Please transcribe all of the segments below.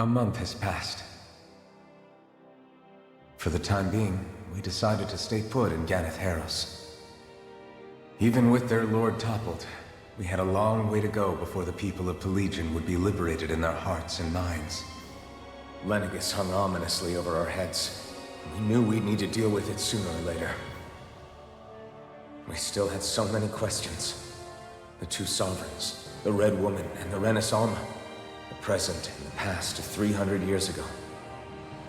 A month has passed. For the time being, we decided to stay put in Ganeth Harros. Even with their lord toppled, we had a long way to go before the people of Pelegion would be liberated in their hearts and minds. Lenegis hung ominously over our heads. We knew we'd need to deal with it sooner or later. We still had so many questions. The two sovereigns, the Red Woman and the Renaissance, the present and the past of 300 years ago.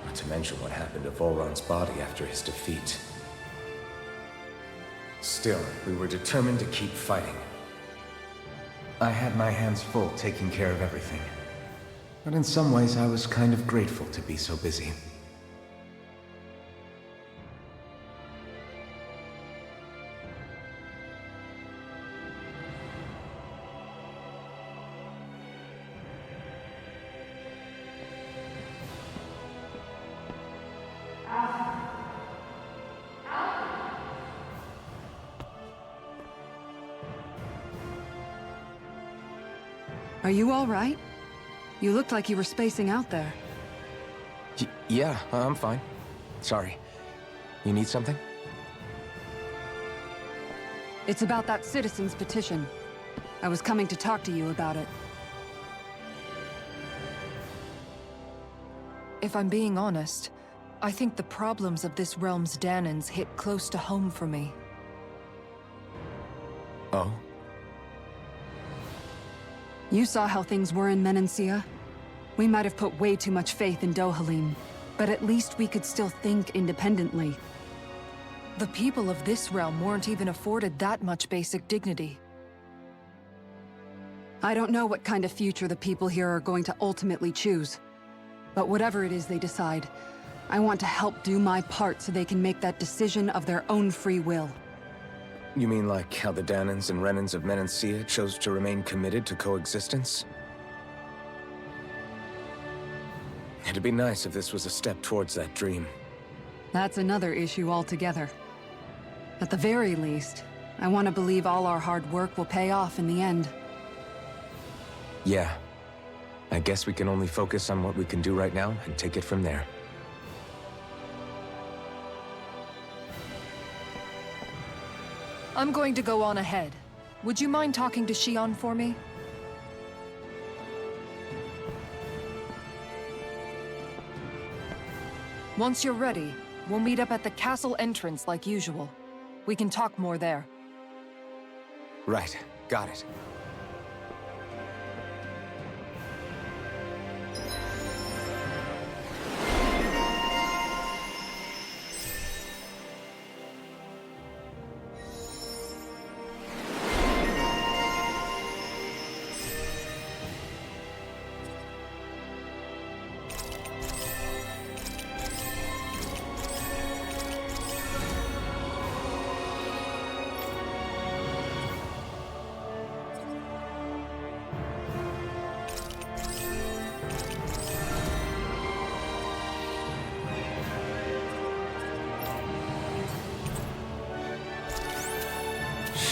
Not to mention what happened to Volron's body after his defeat. Still, we were determined to keep fighting. I had my hands full taking care of everything. But in some ways, I was kind of grateful to be so busy. Are you all right? You looked like you were spacing out there. Yeah, I'm fine. Sorry. You need something? It's about that citizen's petition. I was coming to talk to you about it. If I'm being honest, I think the problems of this realm's Danans hit close to home for me. Oh? You saw how things were in Menancia. We might have put way too much faith in Dohalim, but at least we could still think independently. The people of this realm weren't even afforded that much basic dignity. I don't know what kind of future the people here are going to ultimately choose. But whatever it is they decide, I want to help do my part so they can make that decision of their own free will. You mean like how the Danans and Renans of Menancia chose to remain committed to coexistence? It'd be nice if this was a step towards that dream. That's another issue altogether. At the very least, I want to believe all our hard work will pay off in the end. Yeah. I guess we can only focus on what we can do right now and take it from there. I'm going to go on ahead. Would you mind talking to Shion for me? Once you're ready, we'll meet up at the castle entrance like usual. We can talk more there. Right. Got it.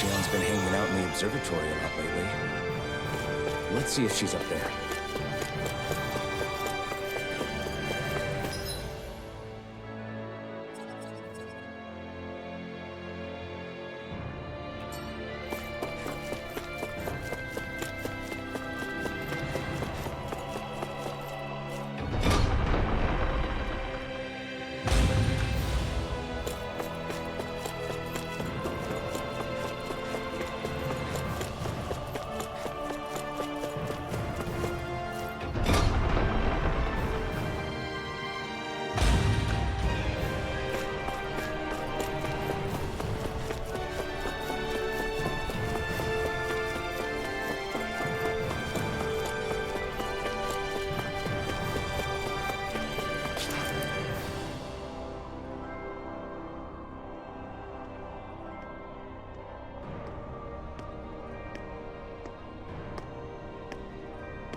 Shion's been hanging out in the observatory a lot lately. Let's see if she's up there.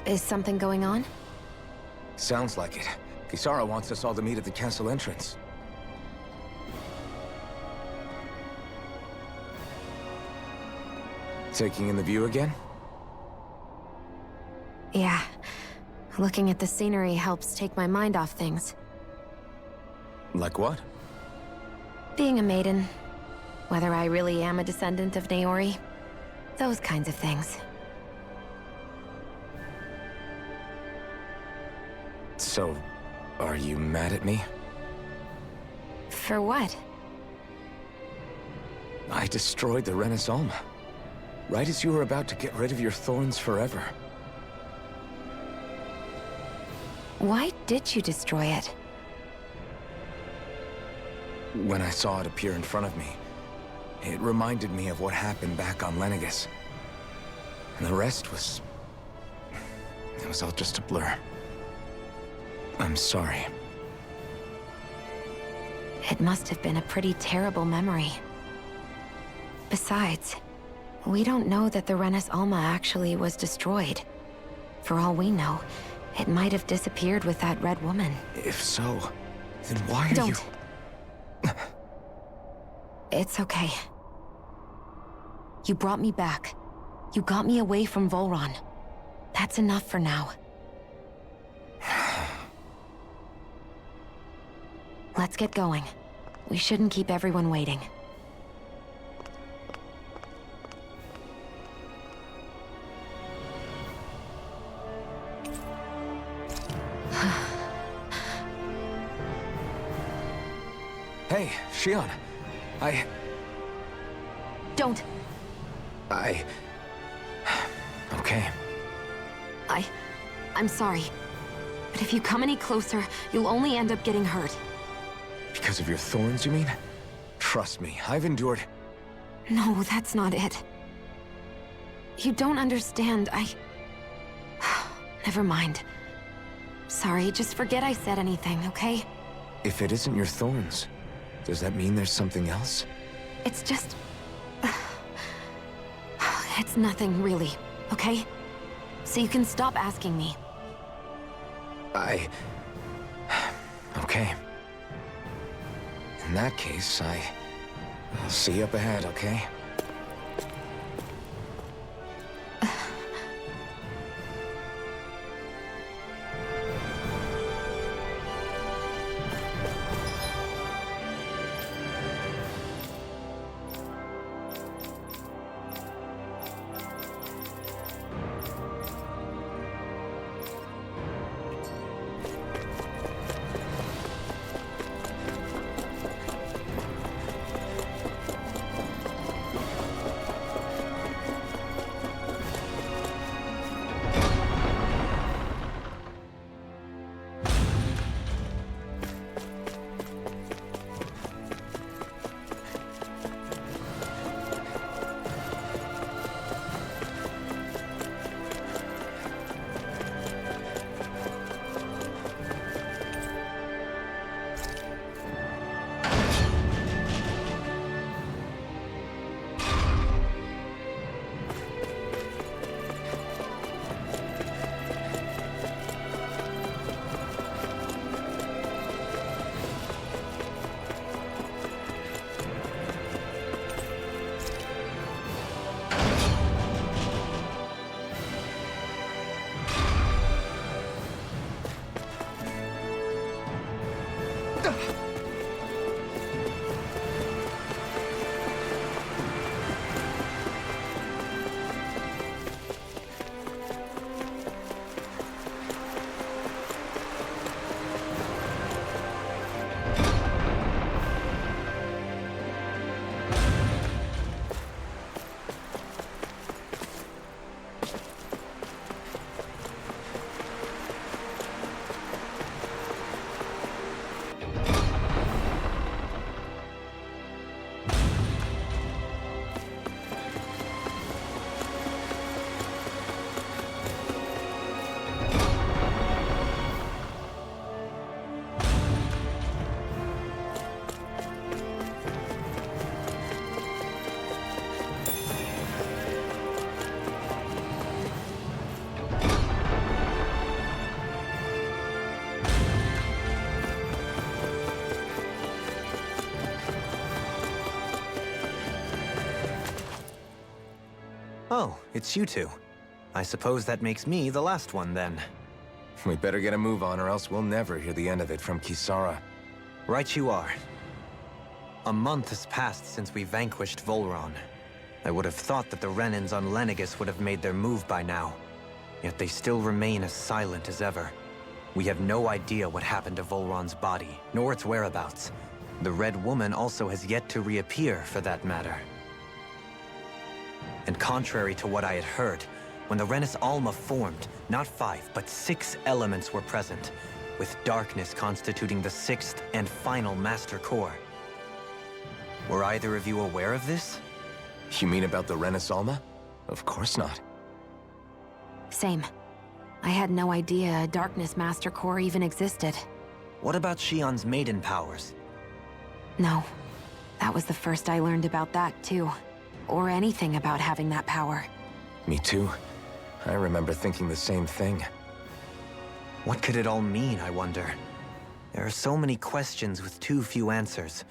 Is something going on? Sounds like it. Kisara wants us all to meet at the castle entrance. Taking in the view again? Yeah. Looking at the scenery helps take my mind off things. Like what? Being a maiden. Whether I really am a descendant of Naori. Those kinds of things. So, are you mad at me? For what? I destroyed the Renaissance, right as you were about to get rid of your thorns forever. Why did you destroy it? When I saw it appear in front of me, it reminded me of what happened back on Lenegus. And the rest was... it was all just a blur. I'm sorry. It must have been a pretty terrible memory. Besides, we don't know that the Renis Alma actually was destroyed. For all we know, it might have disappeared with that red woman. If so, then why are you... Don't. It's okay. You brought me back. You got me away from Volron. That's enough for now. Let's get going. We shouldn't keep everyone waiting. Hey, Shion. Don't. Okay. I'm sorry. But if you come any closer, you'll only end up getting hurt. Because of your thorns, you mean? Trust me, I've endured... No, that's not it. You don't understand, Never mind. Sorry, just forget I said anything, okay? If it isn't your thorns, does that mean there's something else? It's just... It's nothing, really, okay? So you can stop asking me. Okay. In that case, I'll see you up ahead, okay? Oh, it's you two. I suppose that makes me the last one, then. We better get a move on or else we'll never hear the end of it from Kisara. Right you are. A month has passed since we vanquished Volron. I would have thought that the Renans on Lenegis would have made their move by now. Yet they still remain as silent as ever. We have no idea what happened to Volron's body, nor its whereabouts. The Red Woman also has yet to reappear, for that matter. And contrary to what I had heard, when the Renis Alma formed, not 5, but 6 elements were present, with darkness constituting the 6th and final Master Core. Were either of you aware of this? You mean about the Renis Alma? Of course not. Same. I had no idea a Darkness Master Core even existed. What about Shion's maiden powers? No. That was the first I learned about that, too. Or anything about having that power. Me too. I remember thinking the same thing. What could it all mean, I wonder? There are so many questions with too few answers,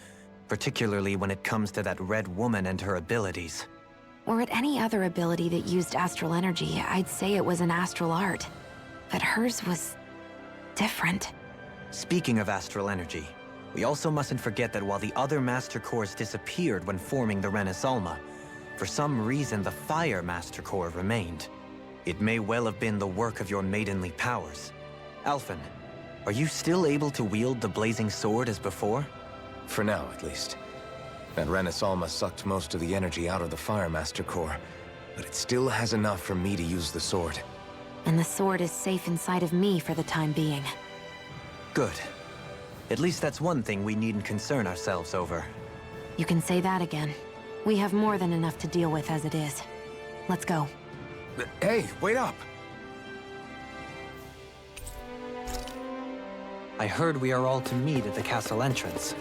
particularly when it comes to that Red Woman and her abilities. Were it any other ability that used astral energy, I'd say it was an astral art. But hers was different. Speaking of astral energy, we also mustn't forget that while the other Master Cores disappeared when forming the Renis Alma, for some reason the Fire Master Core remained. It may well have been the work of your maidenly powers. Alphen, are you still able to wield the blazing sword as before? For now, at least. That Renis Alma sucked most of the energy out of the Fire Master Core, but it still has enough for me to use the sword. And the sword is safe inside of me for the time being. Good. At least that's one thing we needn't concern ourselves over. You can say that again. We have more than enough to deal with as it is. Let's go. Hey, wait up! I heard we are all to meet at the castle entrance.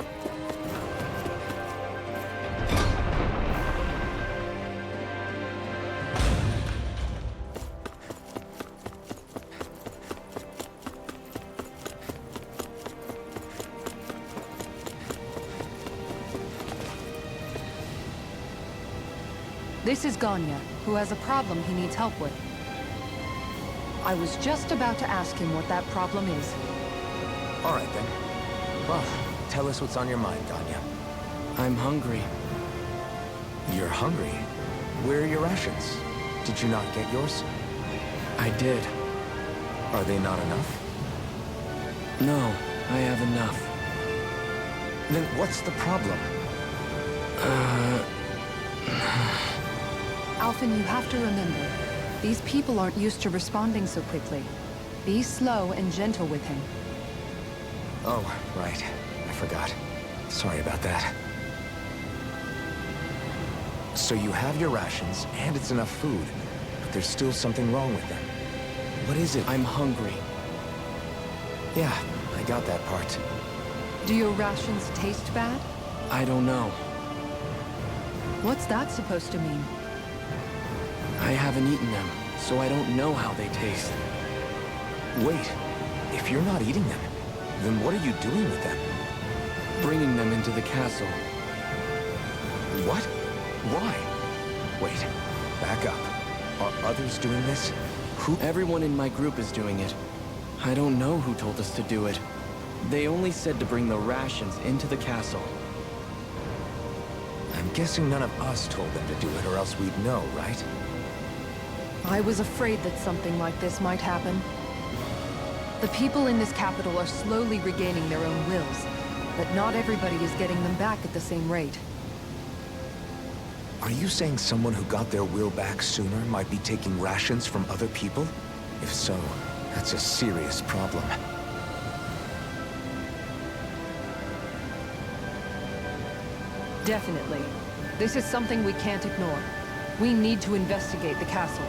This is Ganya, who has a problem he needs help with. I was just about to ask him what that problem is. All right, then. Well, tell us what's on your mind, Ganya. I'm hungry. You're hungry? Where are your rations? Did you not get yours? I did. Are they not enough? No, I have enough. Then what's the problem? Alphen, you have to remember, these people aren't used to responding so quickly. Be slow and gentle with him. Oh, right. I forgot. Sorry about that. So you have your rations, and it's enough food, but there's still something wrong with them. What is it? I'm hungry. Yeah, I got that part. Do your rations taste bad? I don't know. What's that supposed to mean? I haven't eaten them, so I don't know how they taste. Wait, if you're not eating them, then what are you doing with them? Bringing them into the castle. What? Why? Wait, back up. Are others doing this? Who? Everyone in my group is doing it. I don't know who told us to do it. They only said to bring the rations into the castle. I'm guessing none of us told them to do it, or else we'd know, right? I was afraid that something like this might happen. The people in this capital are slowly regaining their own wills, but not everybody is getting them back at the same rate. Are you saying someone who got their will back sooner might be taking rations from other people? If so, that's a serious problem. Definitely. This is something we can't ignore. We need to investigate the castle.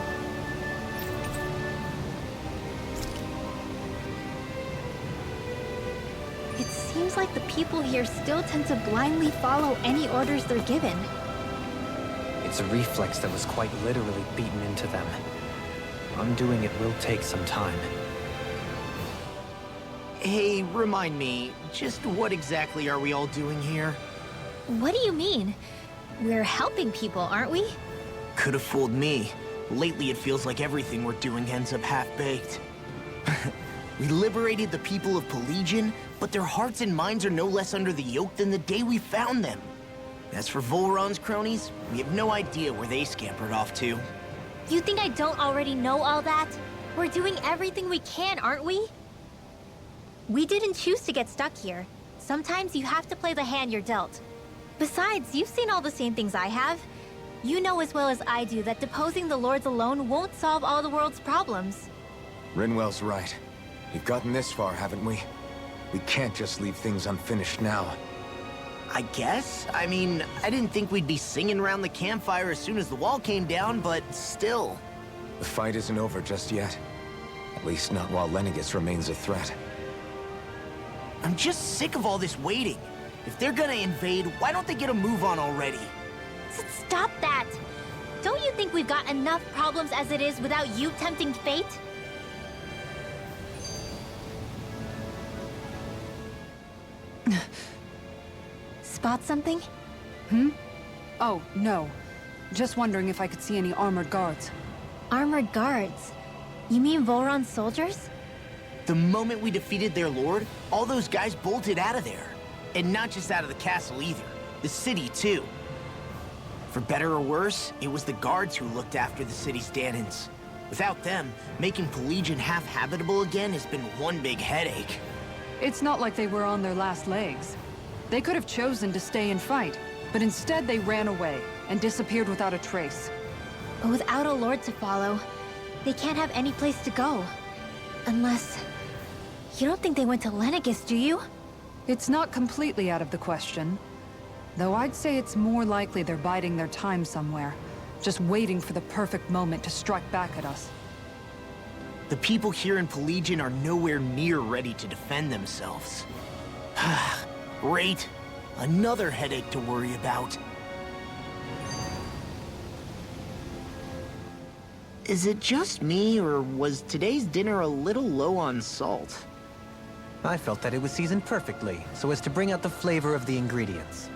It seems like the people here still tend to blindly follow any orders they're given. It's a reflex that was quite literally beaten into them. Undoing it will take some time. Hey, remind me, just what exactly are we all doing here? What do you mean? We're helping people, aren't we? Could have fooled me. Lately it feels like everything we're doing ends up half-baked. We liberated the people of Pelegion, but their hearts and minds are no less under the yoke than the day we found them. As for Volron's cronies, we have no idea where they scampered off to. You think I don't already know all that? We're doing everything we can, aren't we? We didn't choose to get stuck here. Sometimes you have to play the hand you're dealt. Besides, you've seen all the same things I have. You know as well as I do that deposing the lords alone won't solve all the world's problems. Rinwell's right. We've gotten this far, haven't we? We can't just leave things unfinished now. I guess? I mean, I didn't think we'd be singing around the campfire as soon as the wall came down, but still. The fight isn't over just yet. At least not while Lenegis remains a threat. I'm just sick of all this waiting. If they're gonna invade, why don't they get a move on already? Stop that! Don't you think we've got enough problems as it is without you tempting fate? Spot something? Oh, no. Just wondering if I could see any armored guards. Armored guards? You mean Volron's soldiers? The moment we defeated their lord, all those guys bolted out of there. And not just out of the castle either. The city, too. For better or worse, it was the guards who looked after the city's Danans. Without them, making Pelegion half-habitable again has been one big headache. It's not like they were on their last legs. They could have chosen to stay and fight, but instead they ran away and disappeared without a trace. But without a lord to follow, they can't have any place to go. Unless... You don't think they went to Lenegis, do you? It's not completely out of the question. Though I'd say it's more likely they're biding their time somewhere, just waiting for the perfect moment to strike back at us. The people here in Pelegion are nowhere near ready to defend themselves. Great. Another headache to worry about. Is it just me, or was today's dinner a little low on salt? I felt that it was seasoned perfectly, so as to bring out the flavor of the ingredients.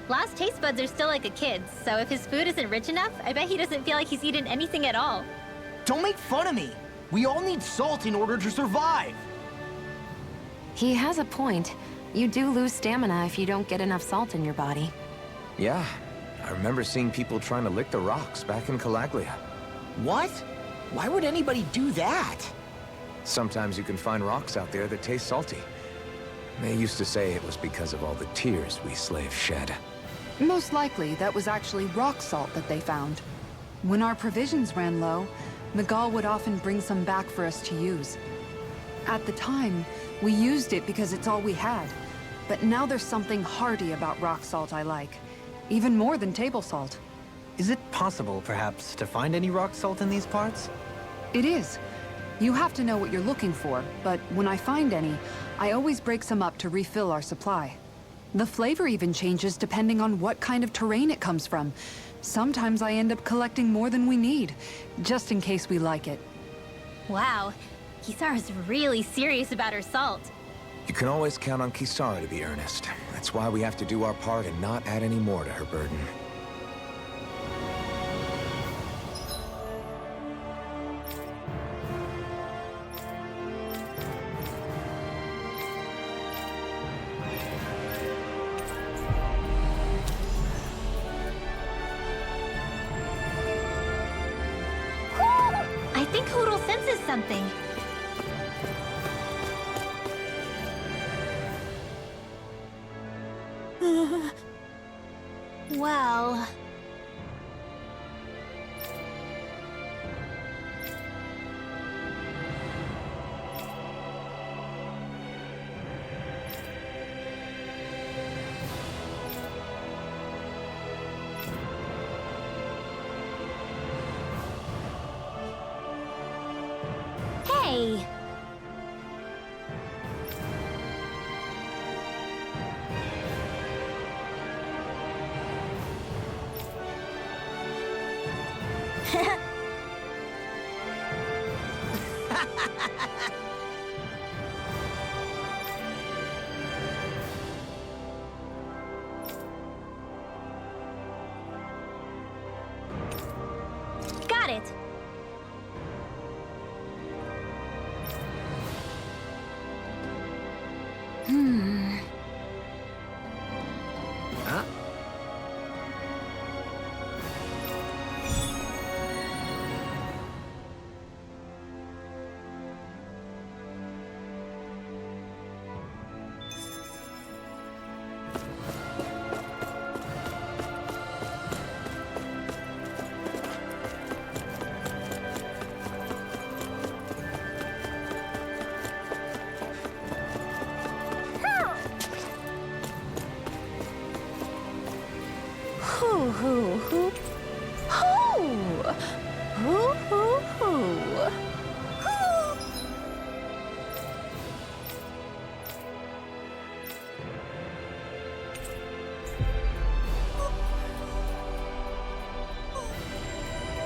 Last taste buds are still like a kid's, so if his food isn't rich enough, I bet he doesn't feel like he's eaten anything at all. Don't make fun of me! We all need salt in order to survive! He has a point. You do lose stamina if you don't get enough salt in your body. Yeah, I remember seeing people trying to lick the rocks back in Calaglia. What? Why would anybody do that? Sometimes you can find rocks out there that taste salty. They used to say it was because of all the tears we slaves shed. Most likely, that was actually rock salt that they found. When our provisions ran low, Miguel would often bring some back for us to use. At the time, we used it because it's all we had. But now there's something hearty about rock salt I like. Even more than table salt. Is it possible, perhaps, to find any rock salt in these parts? It is. You have to know what you're looking for, but when I find any, I always break some up to refill our supply. The flavor even changes depending on what kind of terrain it comes from. Sometimes I end up collecting more than we need, just in case we like it. Wow, Kisara's really serious about her salt. You can always count on Kisara to be earnest. That's why we have to do our part and not add any more to her burden. I think Hoodle senses something. Well... Hey! Got it!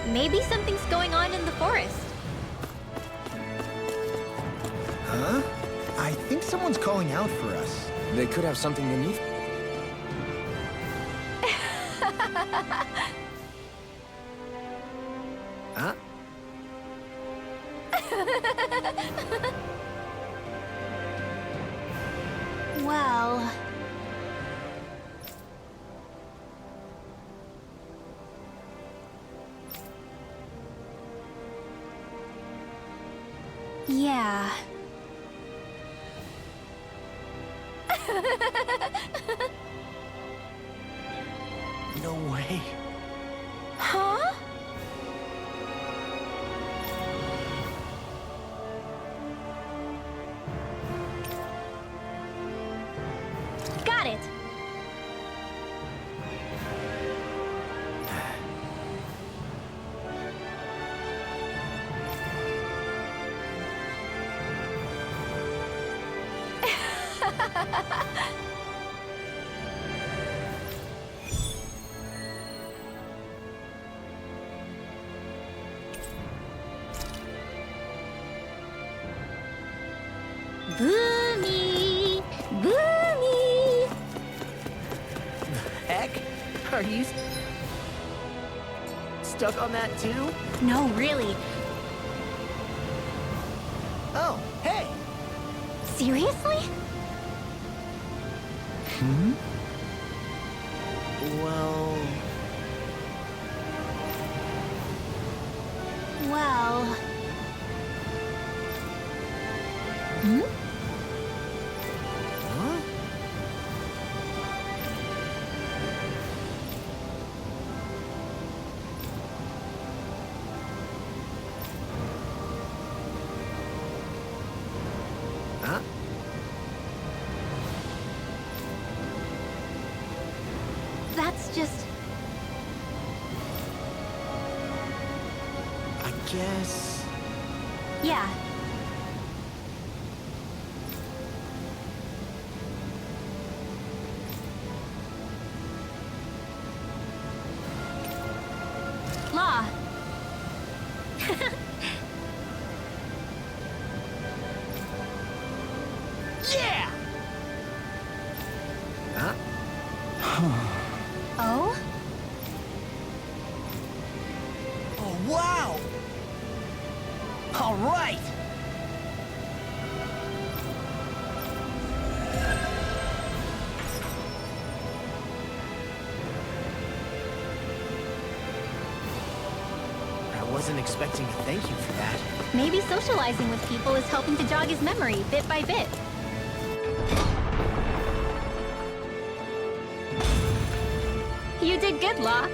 Maybe something's going on in the forest. Huh? I think someone's calling out for us. They could have something beneath. Huh? Well... Yeah. No way. Huh? Got it. Boomy! Boomy! Heck? Are you stuck on that too? No, really. Oh, hey! Seriously? Well... Well... Hmm? Huh? Huh? That's just... I guess... Yeah. Law. Yeah! Huh? Oh? Oh, wow! All right! I wasn't expecting a thank you for that. Maybe socializing with people is helping to jog his memory bit by bit. You did good, Law.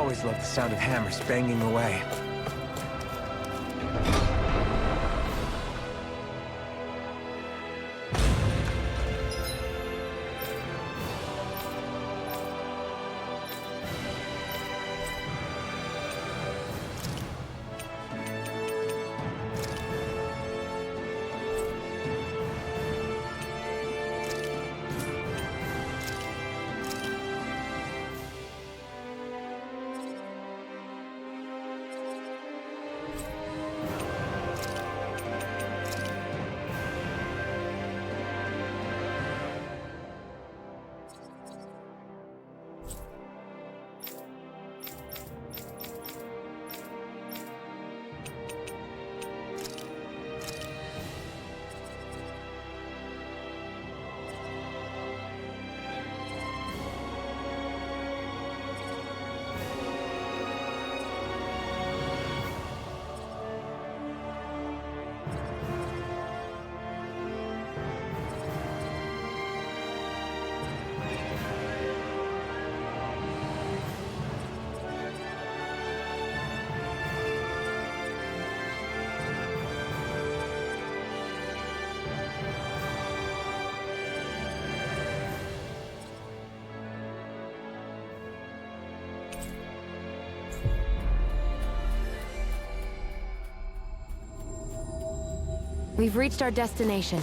always loved the sound of hammers banging away. We've reached our destination.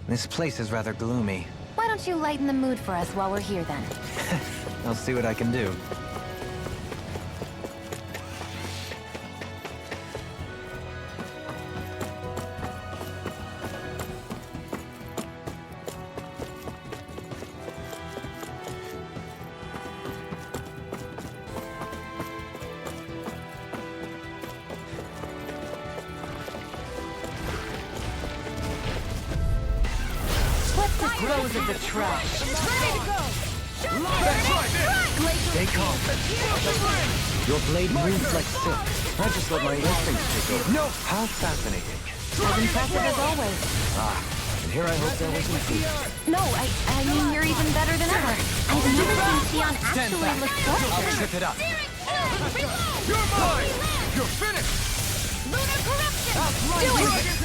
This place is rather gloomy. Why don't you lighten the mood for us while we're here then? I'll see what I can do. Dispose of the trash. Ready to go! Stay calm. Your blade moves like silk. I just let my instincts take over. No! How fascinating. As impressive as always. And here I hope there was some. No, I mean you're even better than ever. I've never seen Shion actually look I'll frustrated. trip it up. You're mine! You're finished! Lunar corruption! Do it!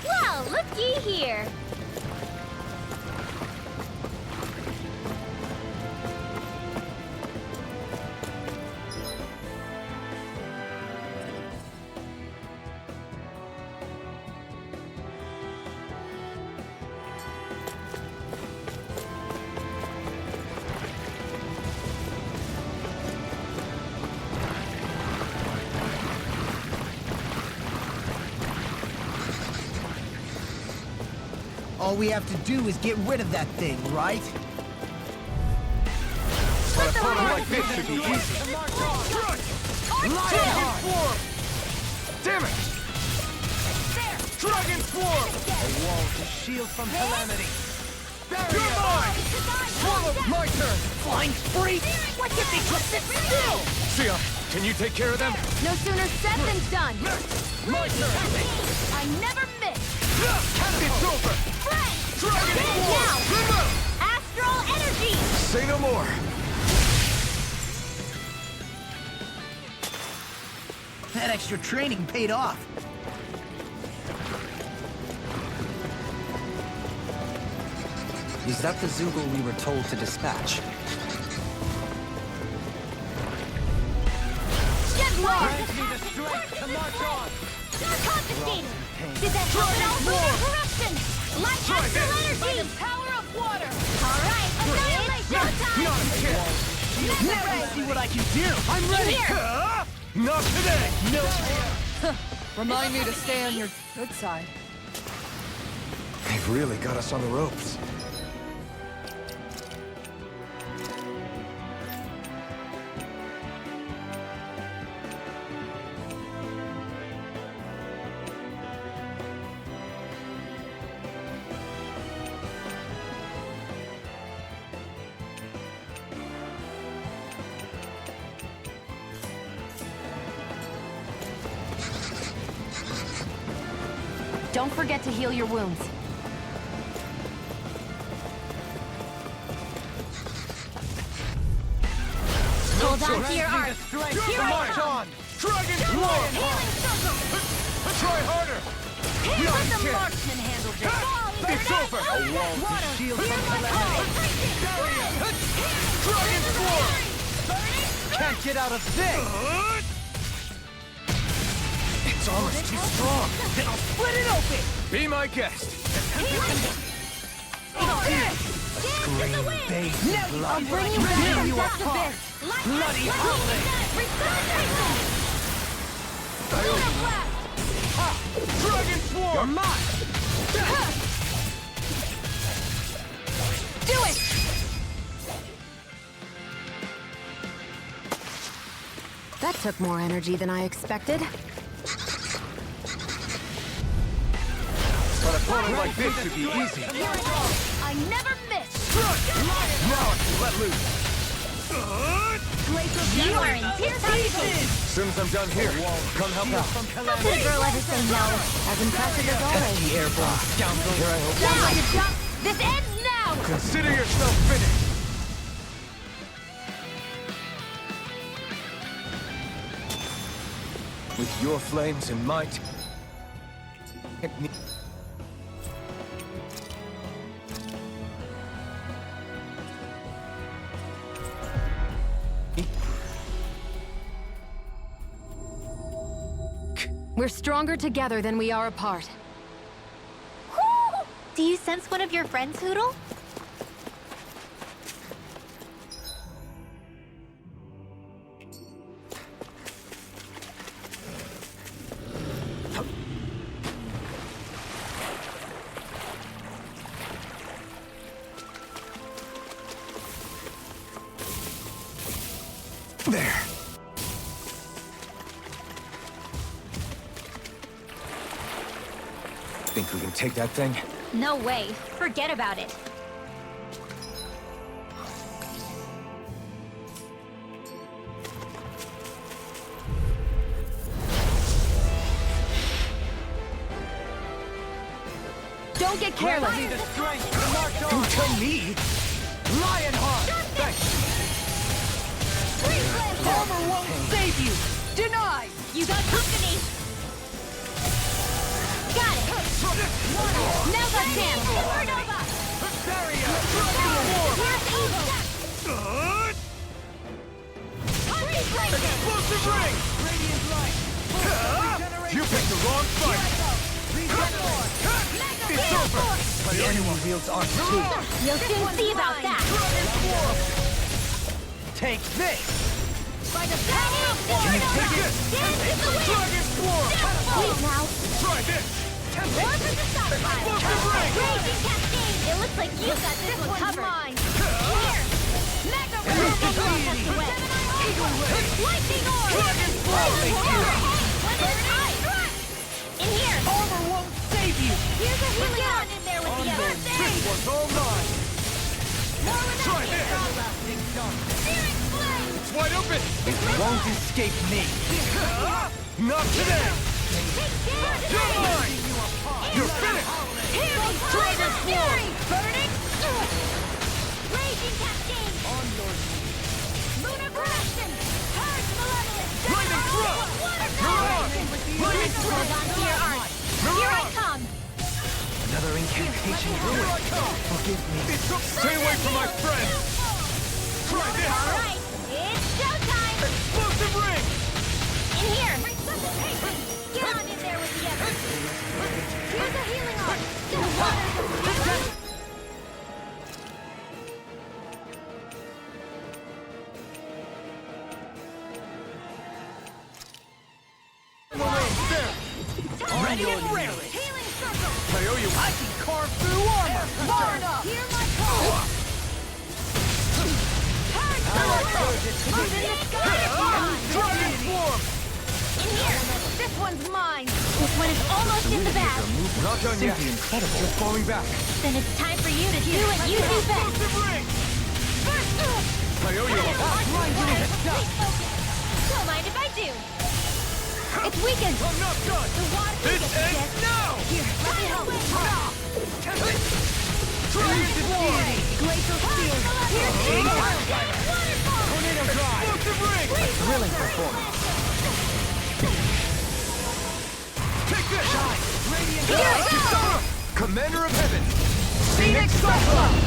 Well, looky here. All we have to do is get rid of that thing, right? But a photo like this should be easy. Dragon form! Damn it! Dragon form! A wall to shield from calamity. You're mine! Swallow, my turn! Flying spree! What if they just sit still? Shion, can you take care of them? No sooner said than done. My turn! I never miss. It's over! Frank! Dragon Stand form! down! Remove! Astral energy! Say no more! That extra training paid off. Is that the Zoogle we were told to dispatch? Get low! on! Confiscating! Did that help at all? Lunar corruption! Light astral energy! Power of water! Alright, annihilation time! Let me see what I can do. I'm ready! Here! Not today! No! Remind me to stay on your good side. They've really got us on the ropes. Don't forget to heal your wounds. Hold on to your arc. Here I come. Dragon Swarm! Try harder! Let the marksman handle this. It's over! A wall to shield from Dragon Swarm! Can't get out of this! It's almost too strong. Then I'll split it open! Be my guest. Scream, babe, I'll bring you back from depth to bit. bloody howling! Dragon Swarm! You're mine! Do it! That took more energy than I expected. But a opponent like this should be easy. I never miss. Now I can let loose. You are intimidating. As soon as I'm done here, come help out. How could a girl ever say no? As impressive as always. The airborne scoundrel! Here I hope. Sounds like a jump. This ends now. Consider yourself finished. With your flames and my technique. We're stronger together than we are apart. Woo! Do you sense one of your friends, Hoodle? There. Think we can take that thing? No way. Forget about it. Don't get careless. Don't tell me! Lionheart! Armor won't save you! Denied! You got company. Got it. Now's our chance. Supernova. Barrier! Here's evil. Explosive ring! Radiant light! You picked the wrong fight! It's over! The enemy wields arc too! You'll soon see about that. Take this! By the power of Supernova. Dance in the wind. Dragon Swarm! Please now. Try this! War for the stockpile. Explosive ring! Raging Cascade. It looks like you got this one covered. Mine. Here. Mega Ray. Eagle Ray! Lightning Orb. Dragon Swarm! In here. Armor won't save you! Here's a healing on in there with the other. This one's all mine! More without Try me. this! Searing flame. It's wide open! It won't escape me! Not today! Take damage. You're mine! You're finished! Healing Dragon Fury. Burning. Raging Cascade. On your Lunar Correction. Purge Malevolence. Lightning Throw! You're on! Lightning Throw! Hold on to your arc. Here I come. Another incantation ruined. Forgive me. Stay away from my friend! Try this! All right. It's showtime. Explosive ring! In here. Get on in there with the others. Here's a healing arc. The waters of fury. Ready and raring! Healing circle. I owe you. I can carve through armor! Marna. Hear my call. Purge Malevolence. Up in the sky. Dragon Swarm! In here. This one's mine. This one is almost in the bag. We're not done yet. Simply incredible. Just falling back. Then it's time for you to do what you do best. Explosive ring! I owe you. Please focus. Don't mind if I do. It's weakened! I'm not done! The water This gets ends now! Here, let me help. Try insecurity! Glacial spear! Here's the waterfall! Tornado drive! Explosive ring! Thrilling performance. Take this! Shine! Radiant Here Eye! it goes! Commander of Heaven! Phoenix Cyclone!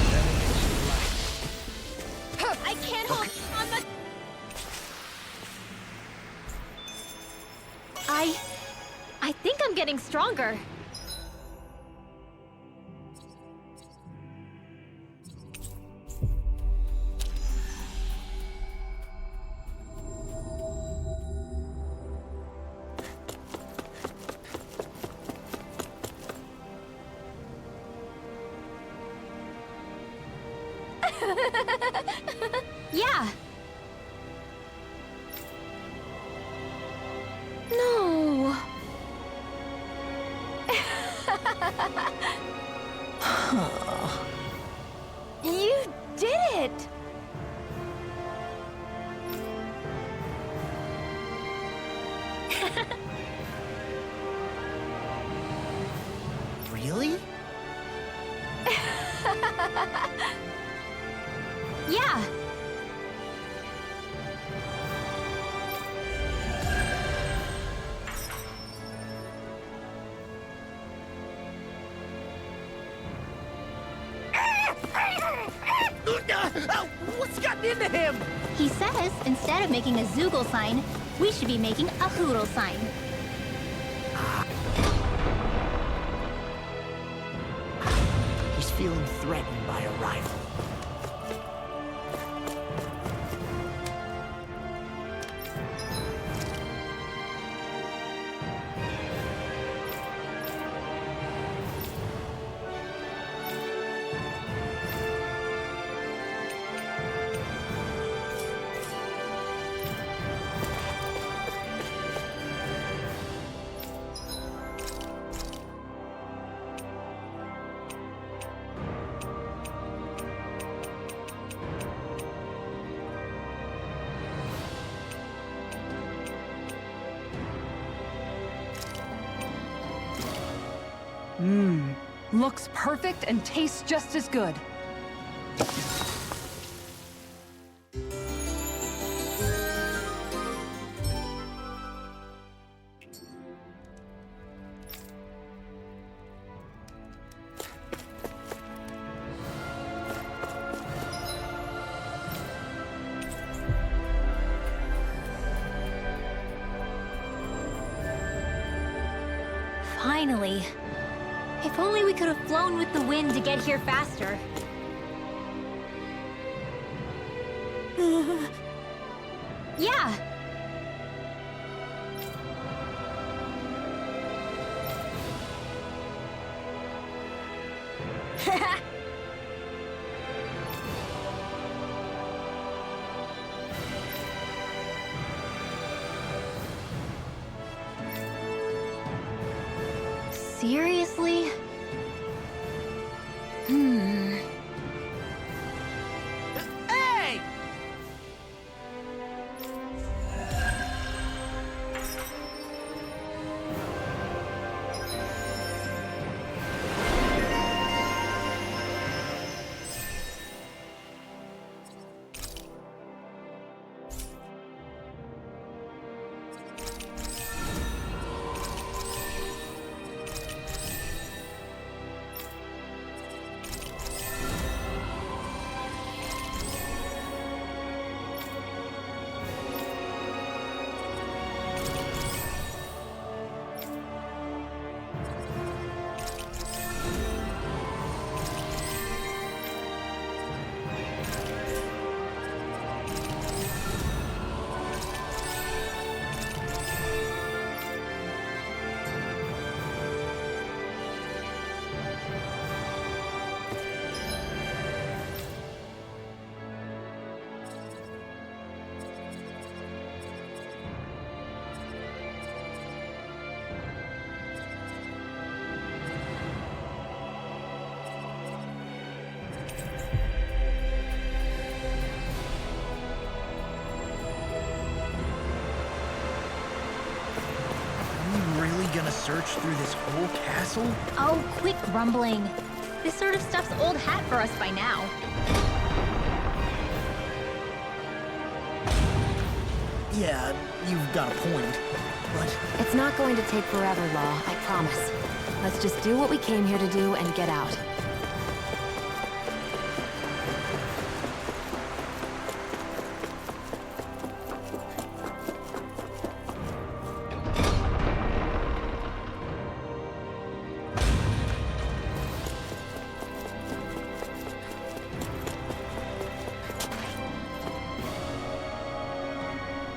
I can't hold on the... I think I'm getting stronger. Yeah. No. You did it! Really? Yeah. What's gotten into him? He says instead of making a Zoogle sign, we should be making a Hoodle sign. He's feeling threatened by a rival. Looks perfect and tastes just as good. Finally. If only we could have flown with the wind to get here faster. Yeah. Seriously? Hey! search through this whole castle? Oh, quit grumbling. This sort of stuff's old hat for us by now. Yeah, you've got a point, but... It's not going to take forever, Law, I promise. Let's just do what we came here to do and get out.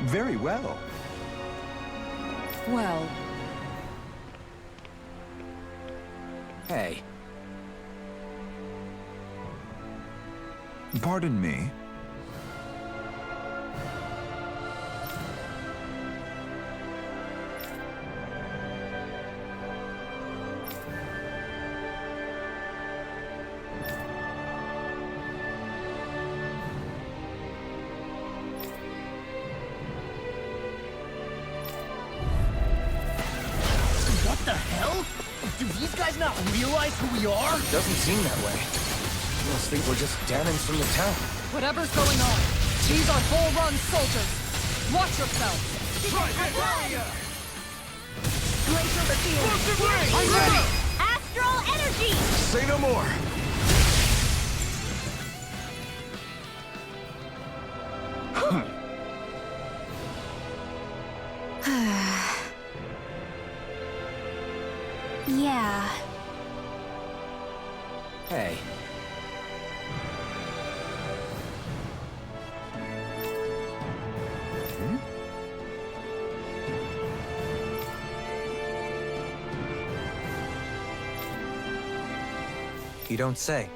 Very well. Well, Hey, Pardon me. What the hell? Do these guys not realize who we are? Doesn't seem that way. You must think we're just damnings from the town. Whatever's going on, these are Bull-Run soldiers. Watch yourselves. Glacial the field. I'm ready! Astral energy! Say no more. Yeah. hey. You don't say.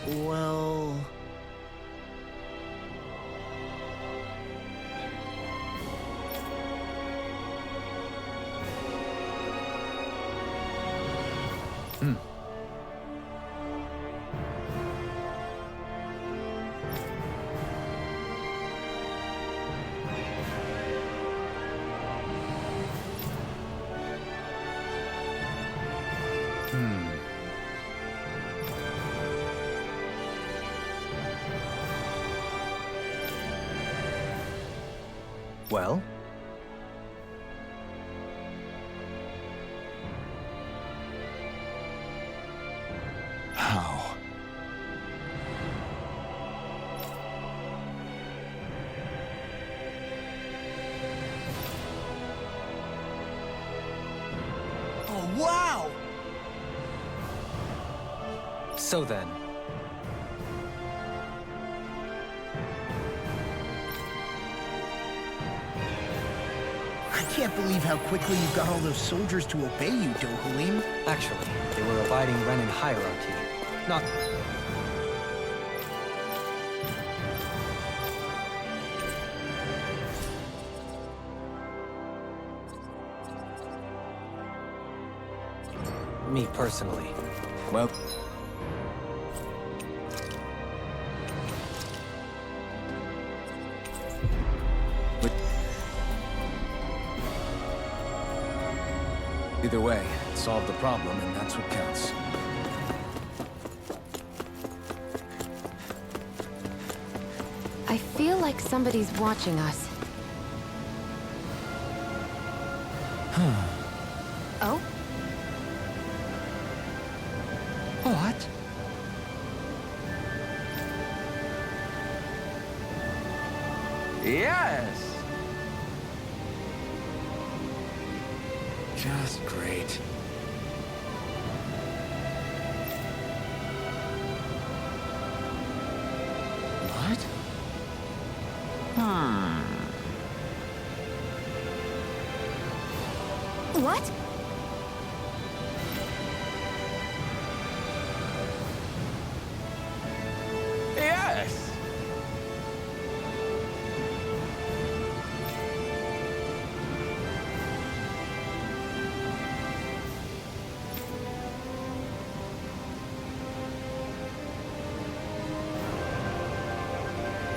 Well... Well? How? Oh, wow! So then, I can't believe how quickly you got all those soldiers to obey you, Dohalim. actually, they were abiding Renan hierarchy. Not... me personally. Well, either way, it solved the problem, and that's what counts. I feel like somebody's watching us. Oh? What? Yes! Just great. What? What? Yes!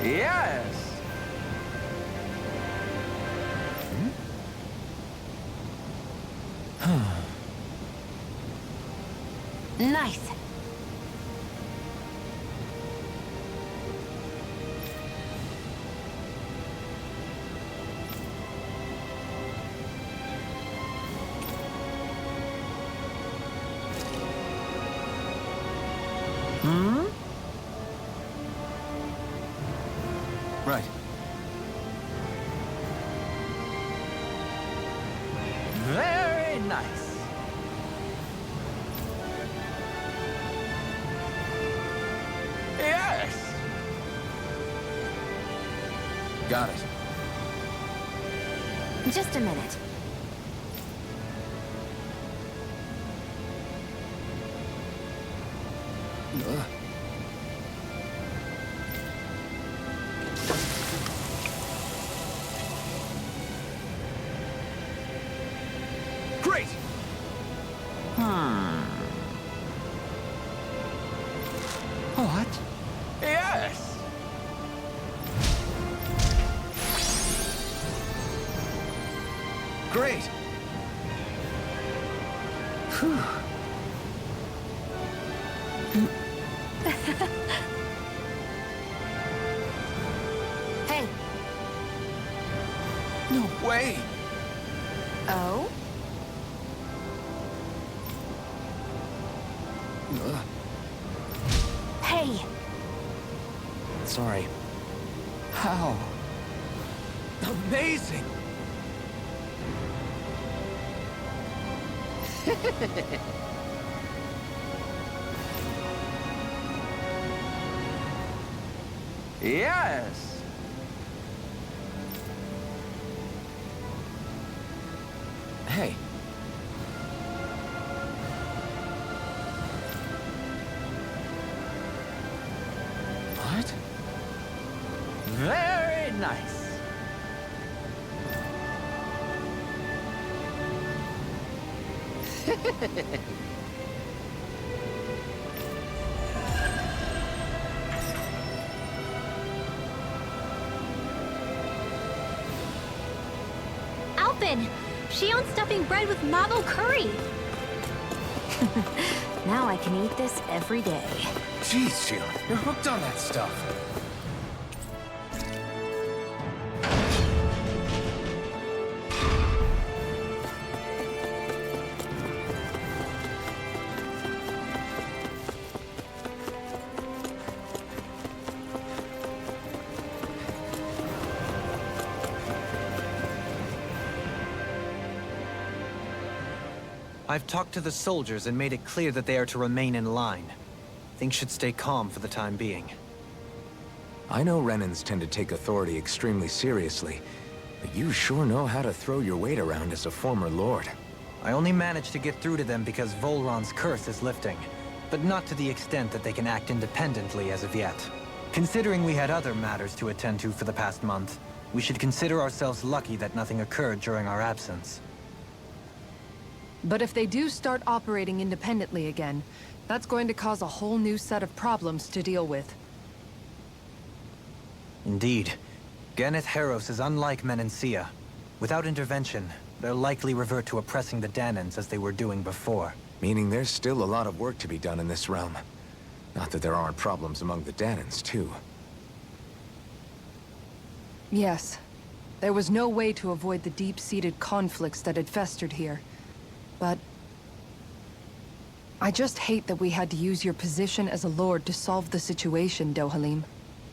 Yes! Nice. Right. Very nice. Yes! Got it. Just a minute. Great! What? Yes! Great! Hey. No way! Oh? Hey. Sorry. How? Amazing! Yes! Hey. What? Very nice. Alpin! Shion stuffing bread with mabo curry! Now I can eat this every day. Jeez, Shion, you're hooked on that stuff. I've talked to the soldiers and made it clear that they are to remain in line. Things should stay calm for the time being. I know Renans tend to take authority extremely seriously, but you sure know how to throw your weight around as a former lord. I only managed to get through to them because Volron's curse is lifting, but not to the extent that they can act independently as of yet. Considering we had other matters to attend to for the past month, we should consider ourselves lucky that nothing occurred during our absence. But if they do start operating independently again, that's going to cause a whole new set of problems to deal with. Indeed. Ganeth Heros is unlike Menancia. Without intervention, they'll likely revert to oppressing the Danans as they were doing before. Meaning there's still a lot of work to be done in this realm. Not that there aren't problems among the Danans, too. Yes. There was no way to avoid the deep-seated conflicts that had festered here. But I just hate that we had to use your position as a lord to solve the situation, Dohalim.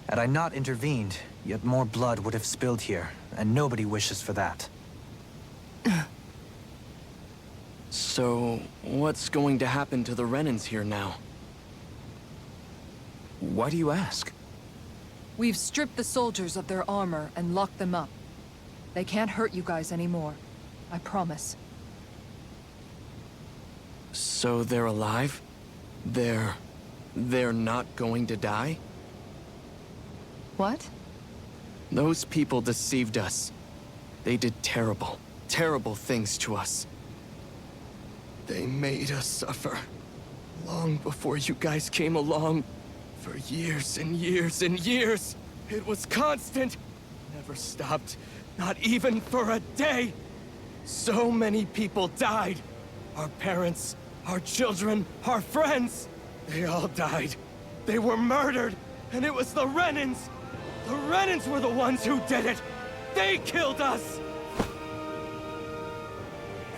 Had I not intervened, yet more blood would have spilled here, and nobody wishes for that. So, what's going to happen to the Renans here now? Why do you ask? We've stripped the soldiers of their armor and locked them up. They can't hurt you guys anymore. I promise. So they're alive? They're not going to die? What? Those people deceived us. They did terrible, terrible things to us. They made us suffer. Long before you guys came along. For years and years and years. It was constant. Never stopped. Not even for a day. So many people died. Our parents, our children, our friends. They all died. They were murdered. And it was the Renans. The Renans were the ones who did it. They killed us.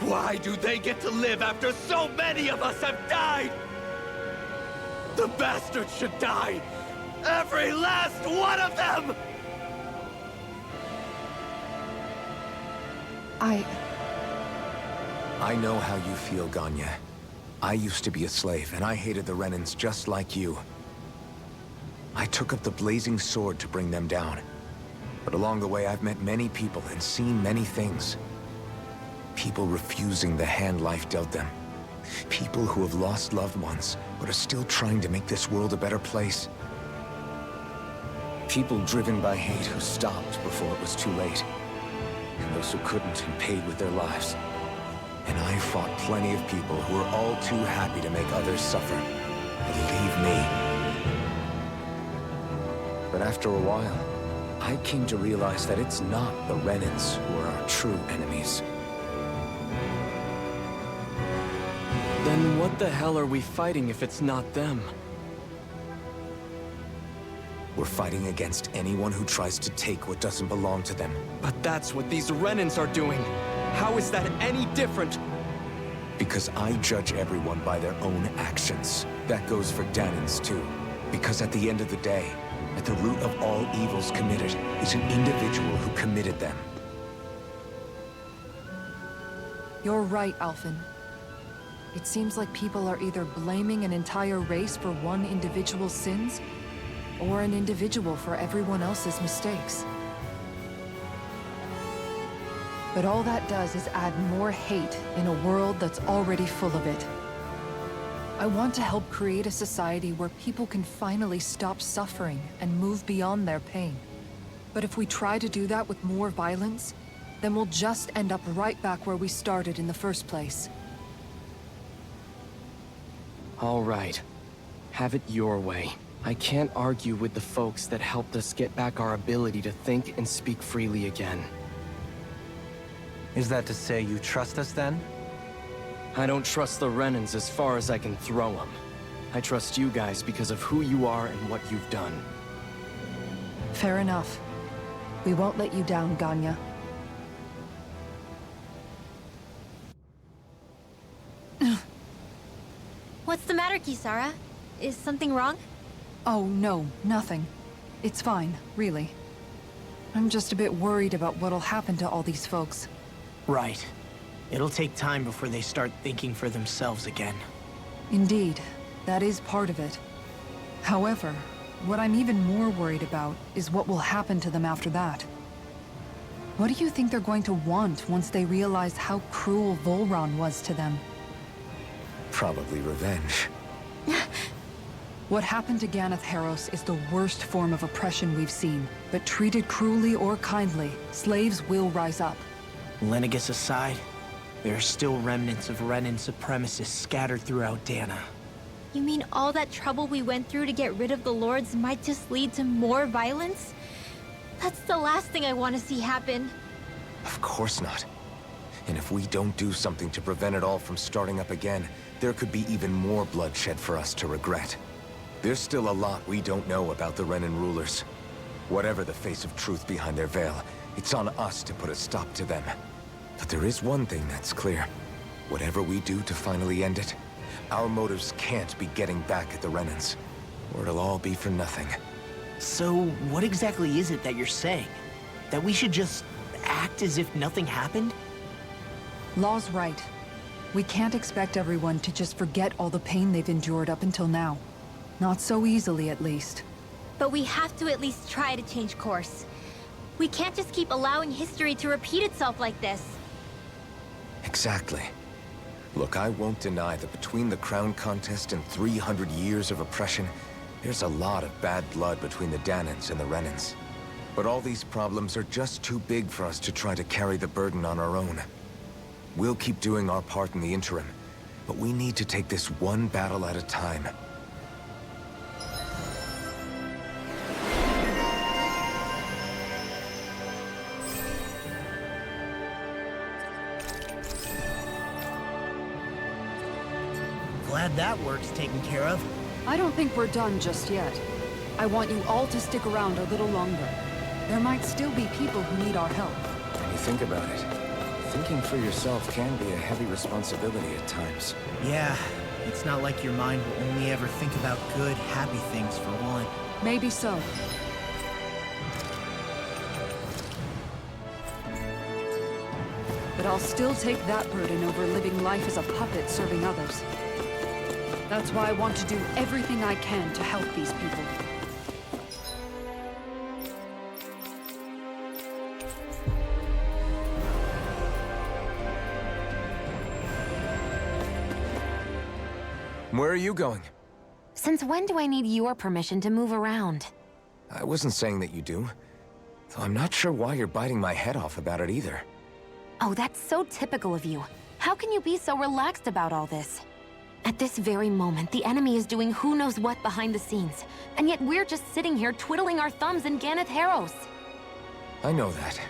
Why do they get to live after so many of us have died? The bastards should die. Every last one of them! I know how you feel, Ganya. I used to be a slave, and I hated the Renans just like you. I took up the blazing sword to bring them down. But along the way, I've met many people and seen many things. People refusing the hand life dealt them. People who have lost loved ones, but are still trying to make this world a better place. People driven by hate who stopped before it was too late. And those who couldn't and paid with their lives. And I fought plenty of people who were all too happy to make others suffer. Believe me. But after a while, I came to realize that it's not the Renans who are our true enemies. Then what the hell are we fighting if it's not them? We're fighting against anyone who tries to take what doesn't belong to them. But that's what these Renans are doing. How is that any different? Because I judge everyone by their own actions. That goes for Danans too. Because at the end of the day, at the root of all evils committed is an individual who committed them. You're right, Alphen. It seems like people are either blaming an entire race for one individual's sins, or an individual for everyone else's mistakes. But all that does is add more hate in a world that's already full of it. I want to help create a society where people can finally stop suffering and move beyond their pain. But if we try to do that with more violence, then we'll just end up right back where we started in the first place. All right. Have it your way. I can't argue with the folks that helped us get back our ability to think and speak freely again. Is that to say you trust us then? I don't trust the Renans as far as I can throw them. I trust you guys because of who you are and what you've done. Fair enough. We won't let you down, Ganya. What's the matter, Kisara? Is something wrong? Oh, no, nothing. It's fine, really. I'm just a bit worried about what'll happen to all these folks. Right. It'll take time before they start thinking for themselves again. Indeed, that is part of it. However, what I'm even more worried about is what will happen to them after that. What do you think they're going to want once they realize how cruel Volron was to them? Probably revenge. What happened to Ganeth Haros is the worst form of oppression we've seen, but treated cruelly or kindly, slaves will rise up. Lenegis aside, there are still remnants of Renan supremacists scattered throughout Dana. You mean all that trouble we went through to get rid of the Lords might just lead to more violence? That's the last thing I want to see happen. Of course not. And if we don't do something to prevent it all from starting up again, there could be even more bloodshed for us to regret. There's still a lot we don't know about the Renan rulers. Whatever the face of truth behind their veil, it's on us to put a stop to them. But there is one thing that's clear. Whatever we do to finally end it, our motives can't be getting back at the Renans, or it'll all be for nothing. So, what exactly is it that you're saying? That we should just act as if nothing happened? Law's right. We can't expect everyone to just forget all the pain they've endured up until now. Not so easily, at least. But we have to at least try to change course. We can't just keep allowing history to repeat itself like this. Exactly. Look, I won't deny that between the crown contest and 300 years of oppression, there's a lot of bad blood between the Danans and the Renans. But all these problems are just too big for us to try to carry the burden on our own. We'll keep doing our part in the interim, but we need to take this one battle at a time. Glad that work's taken care of. I don't think we're done just yet. I want you all to stick around a little longer. There might still be people who need our help. When you think about it, thinking for yourself can be a heavy responsibility at times. Yeah, it's not like your mind will only ever think about good, happy things for one. Maybe so. But I'll still take that burden over living life as a puppet serving others. That's why I want to do everything I can to help these people. Where are you going? Since when do I need your permission to move around? I wasn't saying that you do. Though I'm not sure why you're biting my head off about it either. Oh, that's so typical of you. How can you be so relaxed about all this? At this very moment, the enemy is doing who knows what behind the scenes. And yet we're just sitting here twiddling our thumbs in Ganeth Harros. I know that.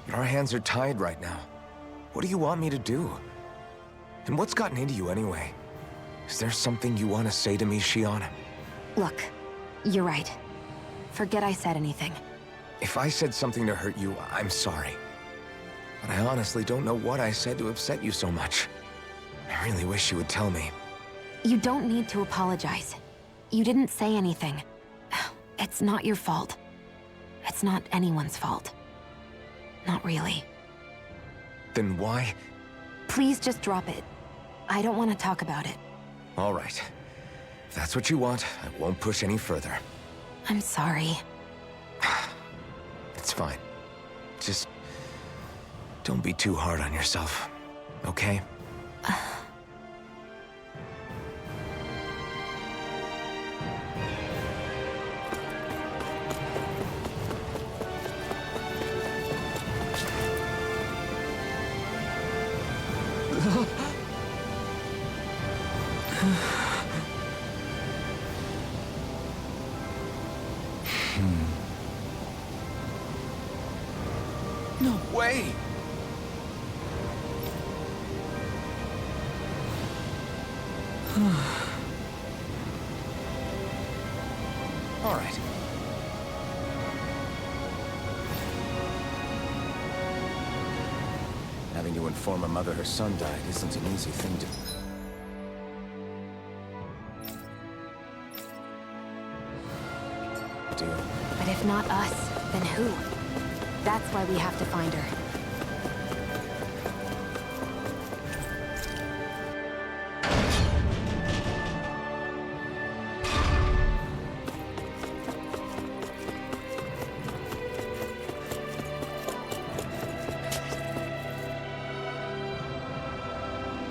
But our hands are tied right now. What do you want me to do? And what's gotten into you anyway? Is there something you want to say to me, Shion? Look, you're right. Forget I said anything. If I said something to hurt you, I'm sorry. But I honestly don't know what I said to upset you so much. I really wish you would tell me. You don't need to apologize. You didn't say anything. It's not your fault. It's not anyone's fault. Not really. Then why? Please just drop it. I don't want to talk about it. All right. If that's what you want, I won't push any further. I'm sorry. It's fine. Just don't be too hard on yourself, okay? No way! All right. Having to inform a mother her son died isn't an easy thing to... do. But if not us, then who? That's why we have to find her.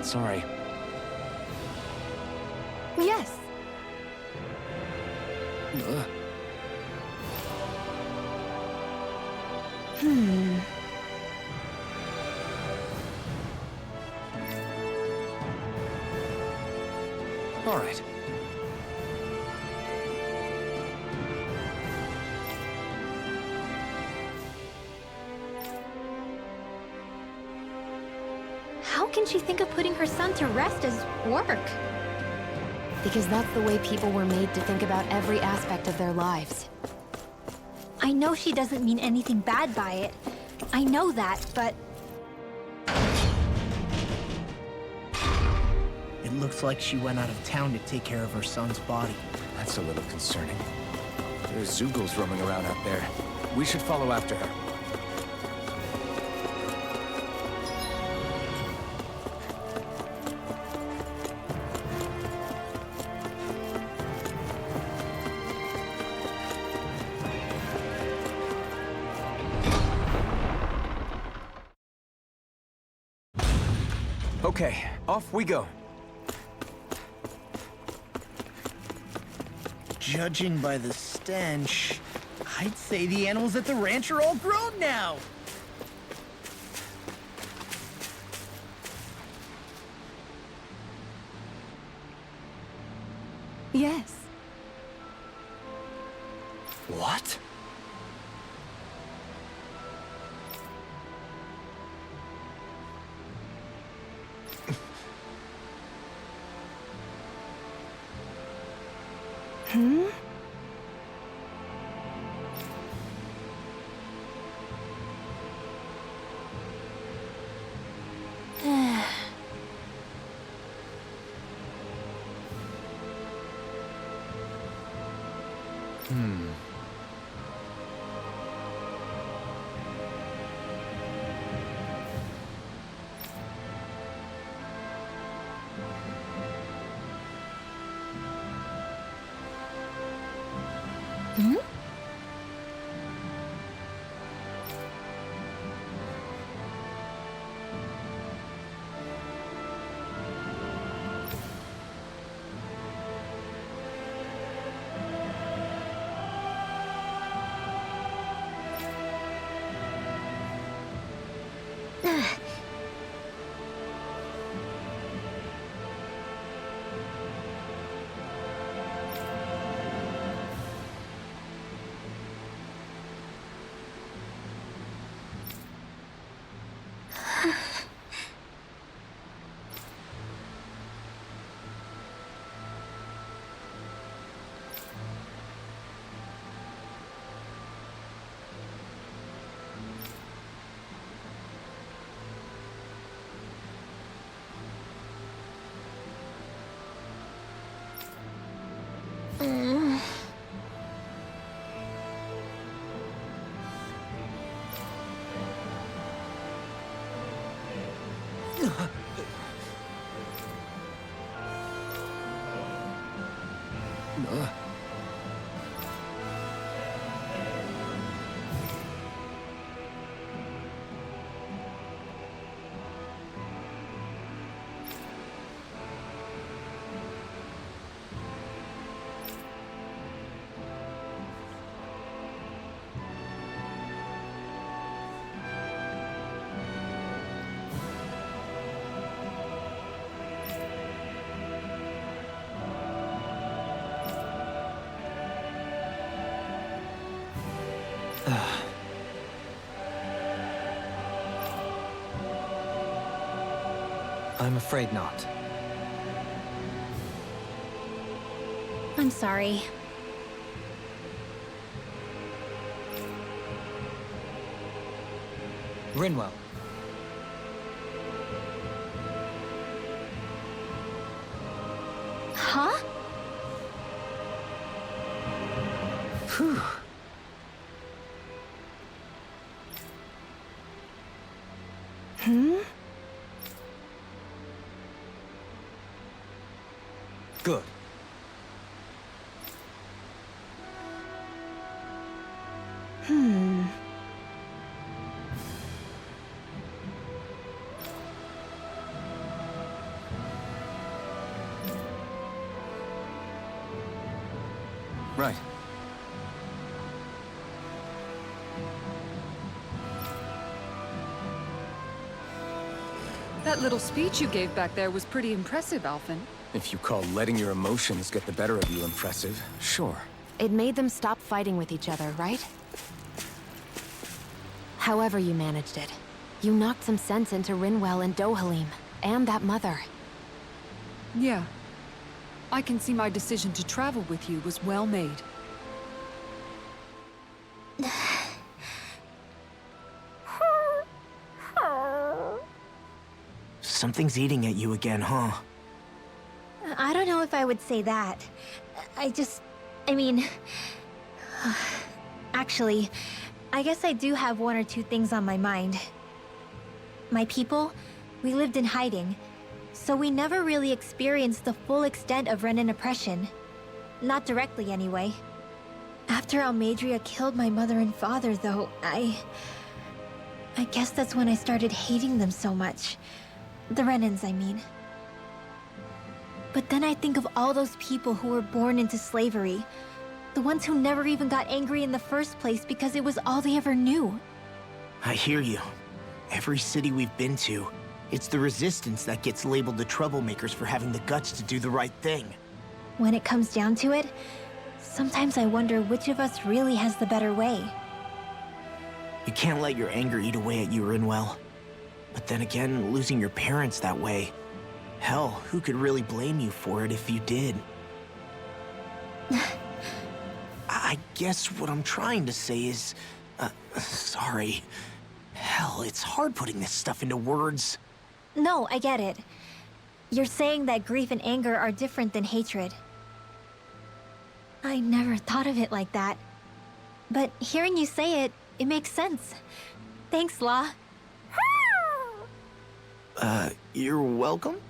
Sorry. Yes. Ugh. All right. How can she think of putting her son to rest as work? Because that's the way people were made to think about every aspect of their lives. I know she doesn't mean anything bad by it. I know that, but... It looks like she went out of town to take care of her son's body. That's a little concerning. There's Zugals roaming around out there. We should follow after her. Okay, off we go. Judging by the stench, I'd say the animals at the ranch are all grown now. Yes. What? I'm afraid not. I'm sorry. Rinwell. Huh? Phew. Good. Right. That little speech you gave back there was pretty impressive, Alphen. If you call letting your emotions get the better of you impressive, sure. It made them stop fighting with each other, right? However you managed it, you knocked some sense into Rinwell and Dohalim, and that mother. Yeah. I can see my decision to travel with you was well made. Something's eating at you again, huh? I don't know if I would say that. I mean... Actually, I guess I do have one or two things on my mind. My people, we lived in hiding, so we never really experienced the full extent of Renan oppression. Not directly, anyway. After Almadria killed my mother and father, though, I guess that's when I started hating them so much. The Renans, I mean. But then I think of all those people who were born into slavery. The ones who never even got angry in the first place because it was all they ever knew. I hear you. Every city we've been to, it's the Resistance that gets labeled the troublemakers for having the guts to do the right thing. When it comes down to it, sometimes I wonder which of us really has the better way. You can't let your anger eat away at you, Rinwell. But then again, losing your parents that way... Hell, who could really blame you for it if you did? guess what I'm trying to say is... sorry. Hell, it's hard putting this stuff into words. No, I get it. You're saying that grief and anger are different than hatred. I never thought of it like that. But hearing you say it, it makes sense. Thanks, La. You're welcome?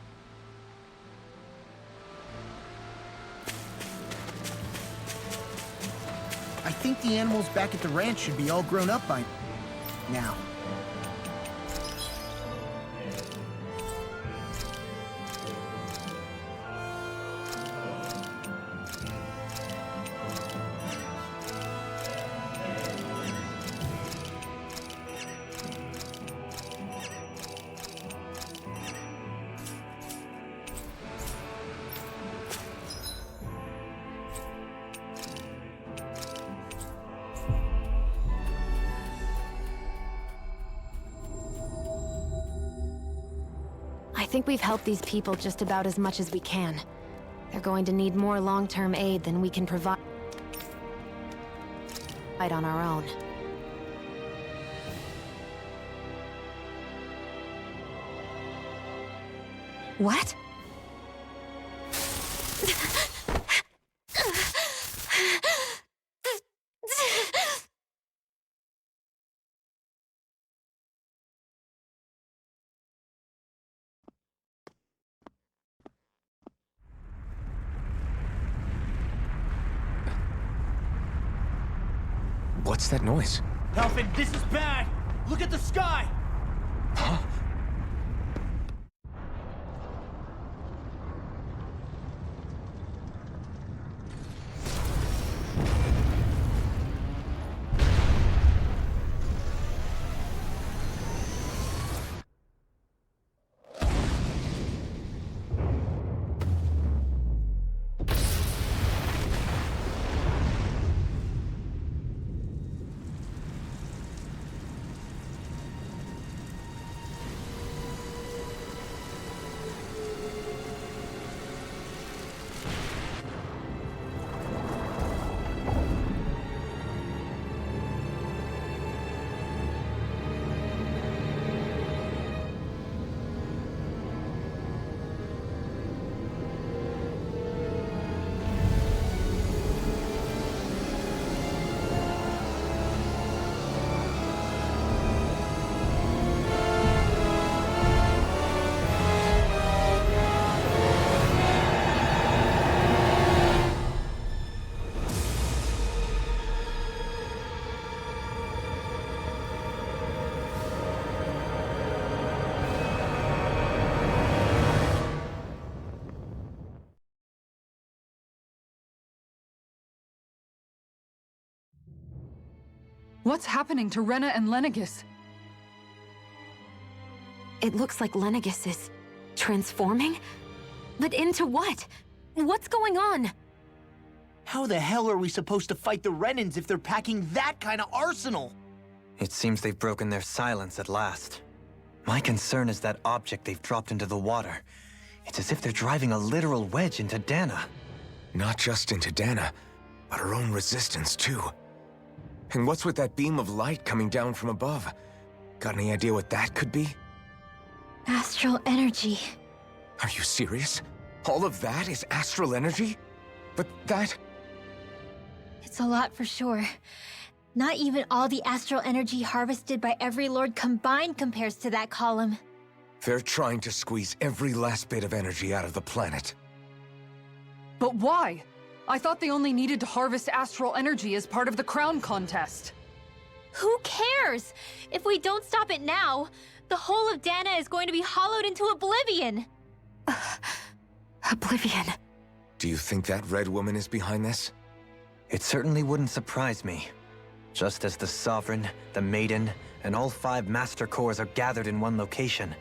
I think the animals back at the ranch should be all grown up by now. I think we've helped these people just about as much as we can. They're going to need more long-term aid than we can provide on our own. What? What's that noise? Helfin, this is bad! Look at the sky! Huh? What's happening to Rena and Lenegis? It looks like Lenegis is transforming? But into what? What's going on? How the hell are we supposed to fight the Renans if they're packing that kind of arsenal? It seems they've broken their silence at last. My concern is that object they've dropped into the water. It's as if they're driving a literal wedge into Dana. Not just into Dana, but her own resistance too. And what's with that beam of light coming down from above? Got any idea what that could be? Astral energy. Are you serious? All of that is astral energy? But that... It's a lot for sure. Not even all the astral energy harvested by every lord combined compares to that column. They're trying to squeeze every last bit of energy out of the planet. But why? I thought they only needed to harvest astral energy as part of the crown contest. Who cares? If we don't stop it now, the whole of Dana is going to be hollowed into oblivion. Oblivion. Do you think that red woman is behind this? It certainly wouldn't surprise me. Just as the Sovereign, the Maiden, and all 5 Master Cores are gathered in one location,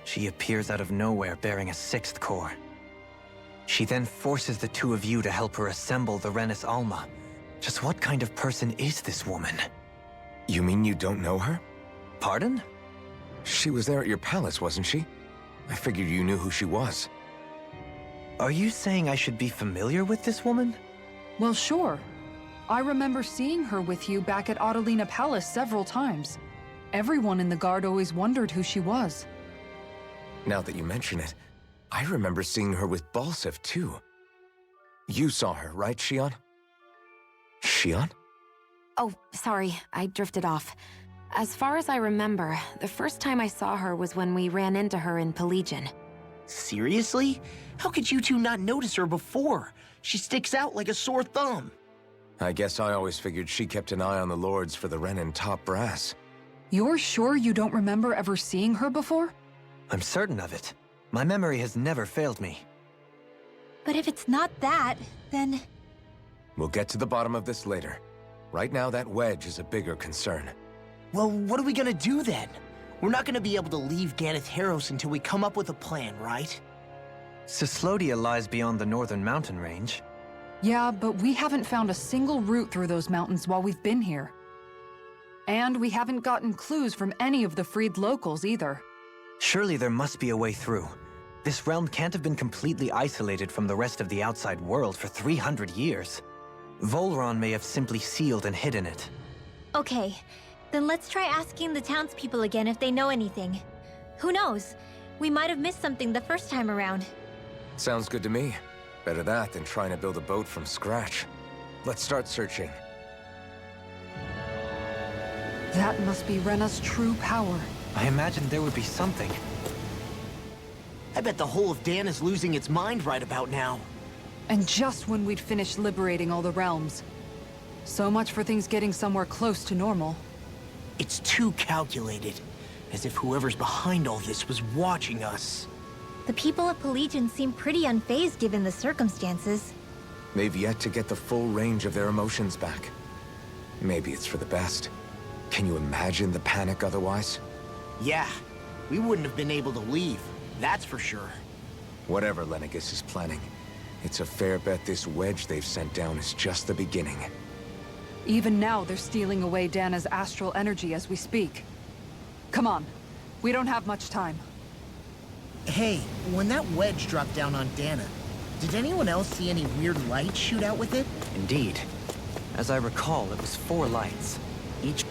she appears out of nowhere bearing a 6th core. She then forces the 2 of you to help her assemble the Renis Alma. Just what kind of person is this woman? You mean you don't know her? Pardon? She was there at your palace, wasn't she? I figured you knew who she was. Are you saying I should be familiar with this woman? Well, sure. I remember seeing her with you back at Adelina Palace several times. Everyone in the guard always wondered who she was. Now that you mention it, I remember seeing her with Balsef too. You saw her, right, Shion? Shion? Oh, sorry, I drifted off. As far as I remember, the first time I saw her was when we ran into her in Pelagian. Seriously? How could you two not notice her before? She sticks out like a sore thumb. I guess I always figured she kept an eye on the lords for the Renin top brass. You're sure you don't remember ever seeing her before? I'm certain of it. My memory has never failed me. But if it's not that, then... We'll get to the bottom of this later. Right now, that wedge is a bigger concern. Well, what are we gonna do then? We're not gonna be able to leave Ganath Haros until we come up with a plan, right? Cyslodia lies beyond the northern mountain range. Yeah, but we haven't found a single route through those mountains while we've been here. And we haven't gotten clues from any of the freed locals either. Surely there must be a way through. This realm can't have been completely isolated from the rest of the outside world for 300 years. Volron may have simply sealed and hidden it. Okay, then let's try asking the townspeople again if they know anything. Who knows? We might have missed something the first time around. Sounds good to me. Better that than trying to build a boat from scratch. Let's start searching. That must be Rena's true power. I imagined there would be something. I bet the whole of Dan is losing its mind right about now. And just when we'd finished liberating all the realms. So much for things getting somewhere close to normal. It's too calculated. As if whoever's behind all this was watching us. The people of Pelagian seem pretty unfazed given the circumstances. They've yet to get the full range of their emotions back. Maybe it's for the best. Can you imagine the panic otherwise? Yeah, we wouldn't have been able to leave, that's for sure. Whatever Lenegis is planning, it's a fair bet this wedge they've sent down is just the beginning. Even now, they're stealing away Dana's astral energy as we speak. Come on, we don't have much time. Hey, when that wedge dropped down on Dana, did anyone else see any weird lights shoot out with it? Indeed. As I recall, it was 4 lights. Each...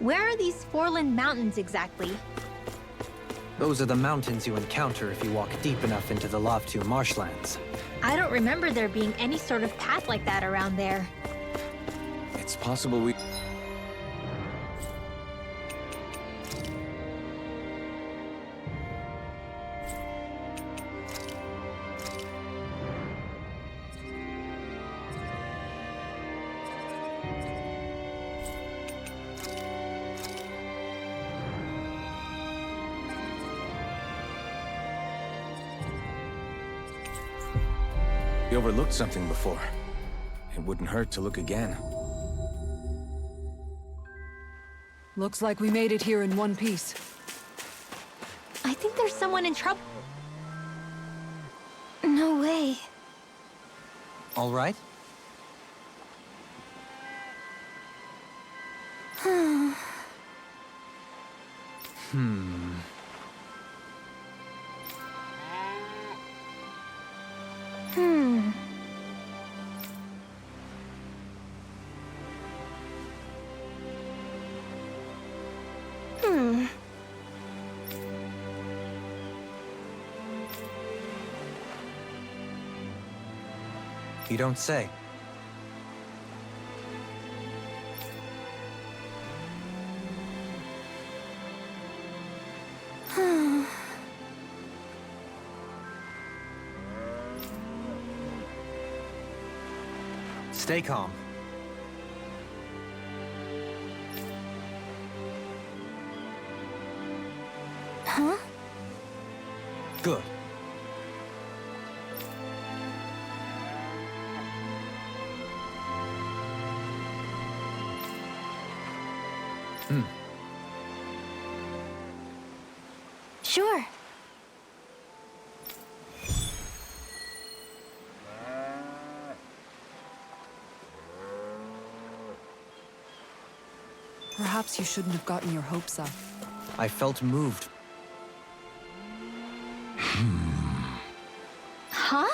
Where are these Foreland Mountains exactly? Those are the mountains you encounter if you walk deep enough into the Lavtu marshlands. I don't remember there being any sort of path like that around there. It's possible we... We overlooked something before. It wouldn't hurt to look again. Looks like we made it here in one piece. I think there's someone in trouble. No way. All right? You don't say. Stay calm. Huh? Good. Sure. Perhaps you shouldn't have gotten your hopes up. I felt moved. Huh?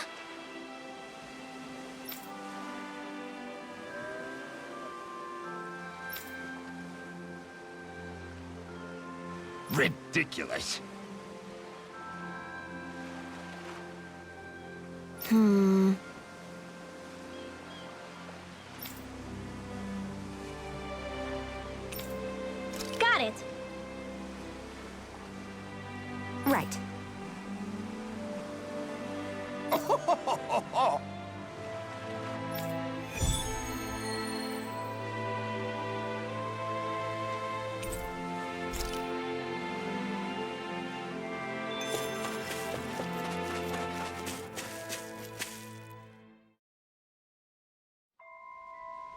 Ridiculous. Got it. Right.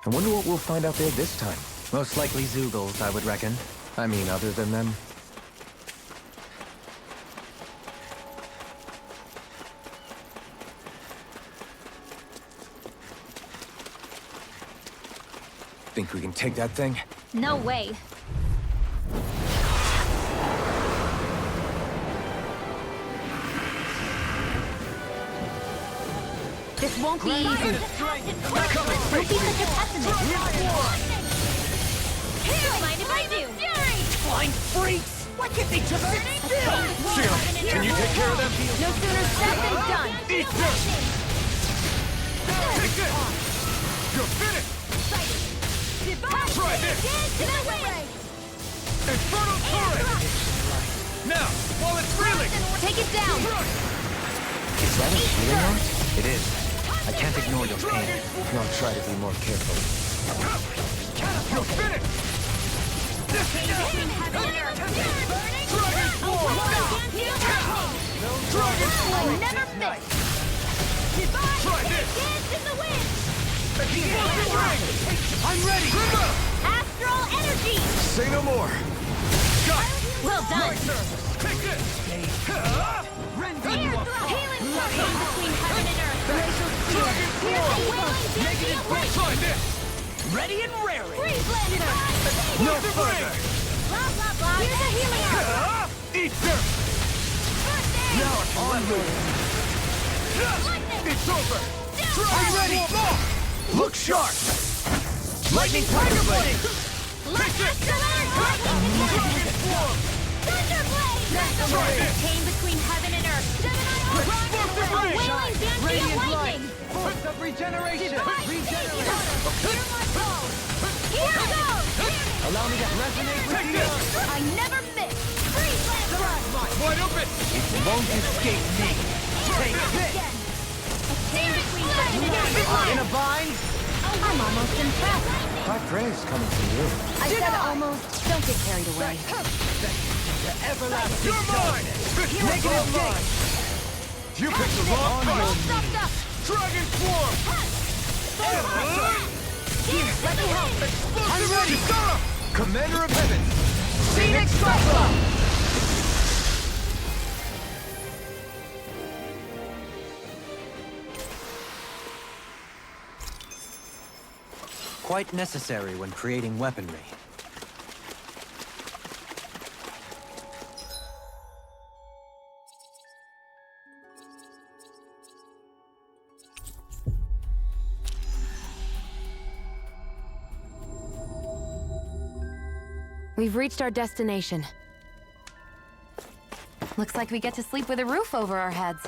I wonder what we'll find out there this time. Most likely Zoogles, I would reckon. I mean, other than them. Think we can take that thing? No way. This won't be easy. Don't be such a pessimist. Don't mind if I do. Blind freaks! Why can't they just sit still? Shion, can you take care of them? No sooner said than done. Eat this! Take this! You're finished! Try this! Infernal turret! Now, while it's reeling! Take it down. Is that a healing art? It is. I can't ignore your pain. I'll try to be more careful. You're finished! Dragon Form! Dragon Form! Never miss. Try this! Dance in the wind. Explosive ring! I'm ready! Astral energy. Say no more! Got it! Well done. Take this! Healing flame between heaven and earth. Dragon Form! Negative break. Try this! Ready and raring! Freeze blaster. No further! Blah blah blah. Here's a healing arrow. Eat this! Now I can onward! It's over! I'm ready! Look sharp! Lightning Tiger Blade! Astral energy. Thunderblade. Try this! Pain between heaven and earth. Explosive ring! Wailing dance of lightning. Burst of regeneration! Here goes. Allow me to resonate with Take you! this! I never miss. Freeze blaster. Wide open! It won't escape me! Take this! Pain between heaven and earth. In a bind? I'm almost impressed. High praise coming from you. I said almost. Don't get carried away. The everlasting You're mine! negative mine! You picked the wrong fight! Stuffed up. Dragon Form! Here, let me help. I'm ready! Kisara! Commander of Heaven! Scenic Strike! Quite necessary when creating weaponry. We've reached our destination. Looks like we get to sleep with a roof over our heads.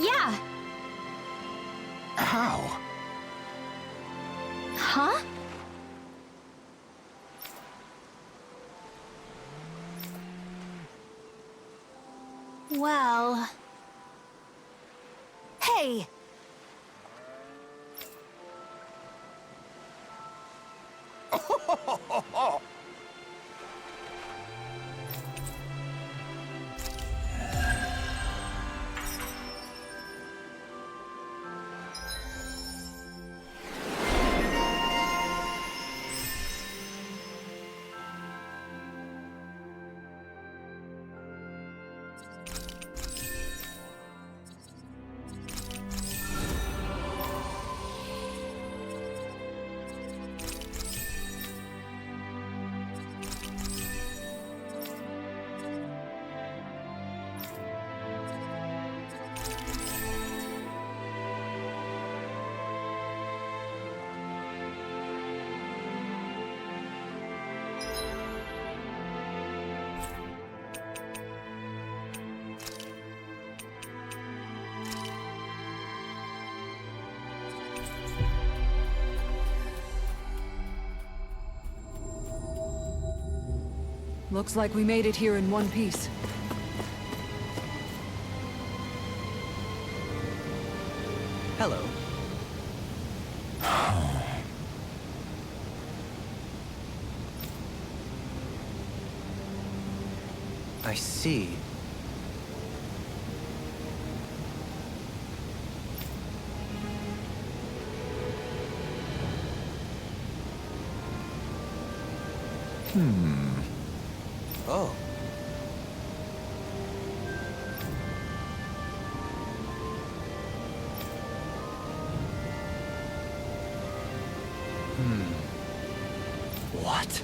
Yeah. How? Huh? Well... Hey! Looks like we made it here in one piece. Hello. I see. Oh. What?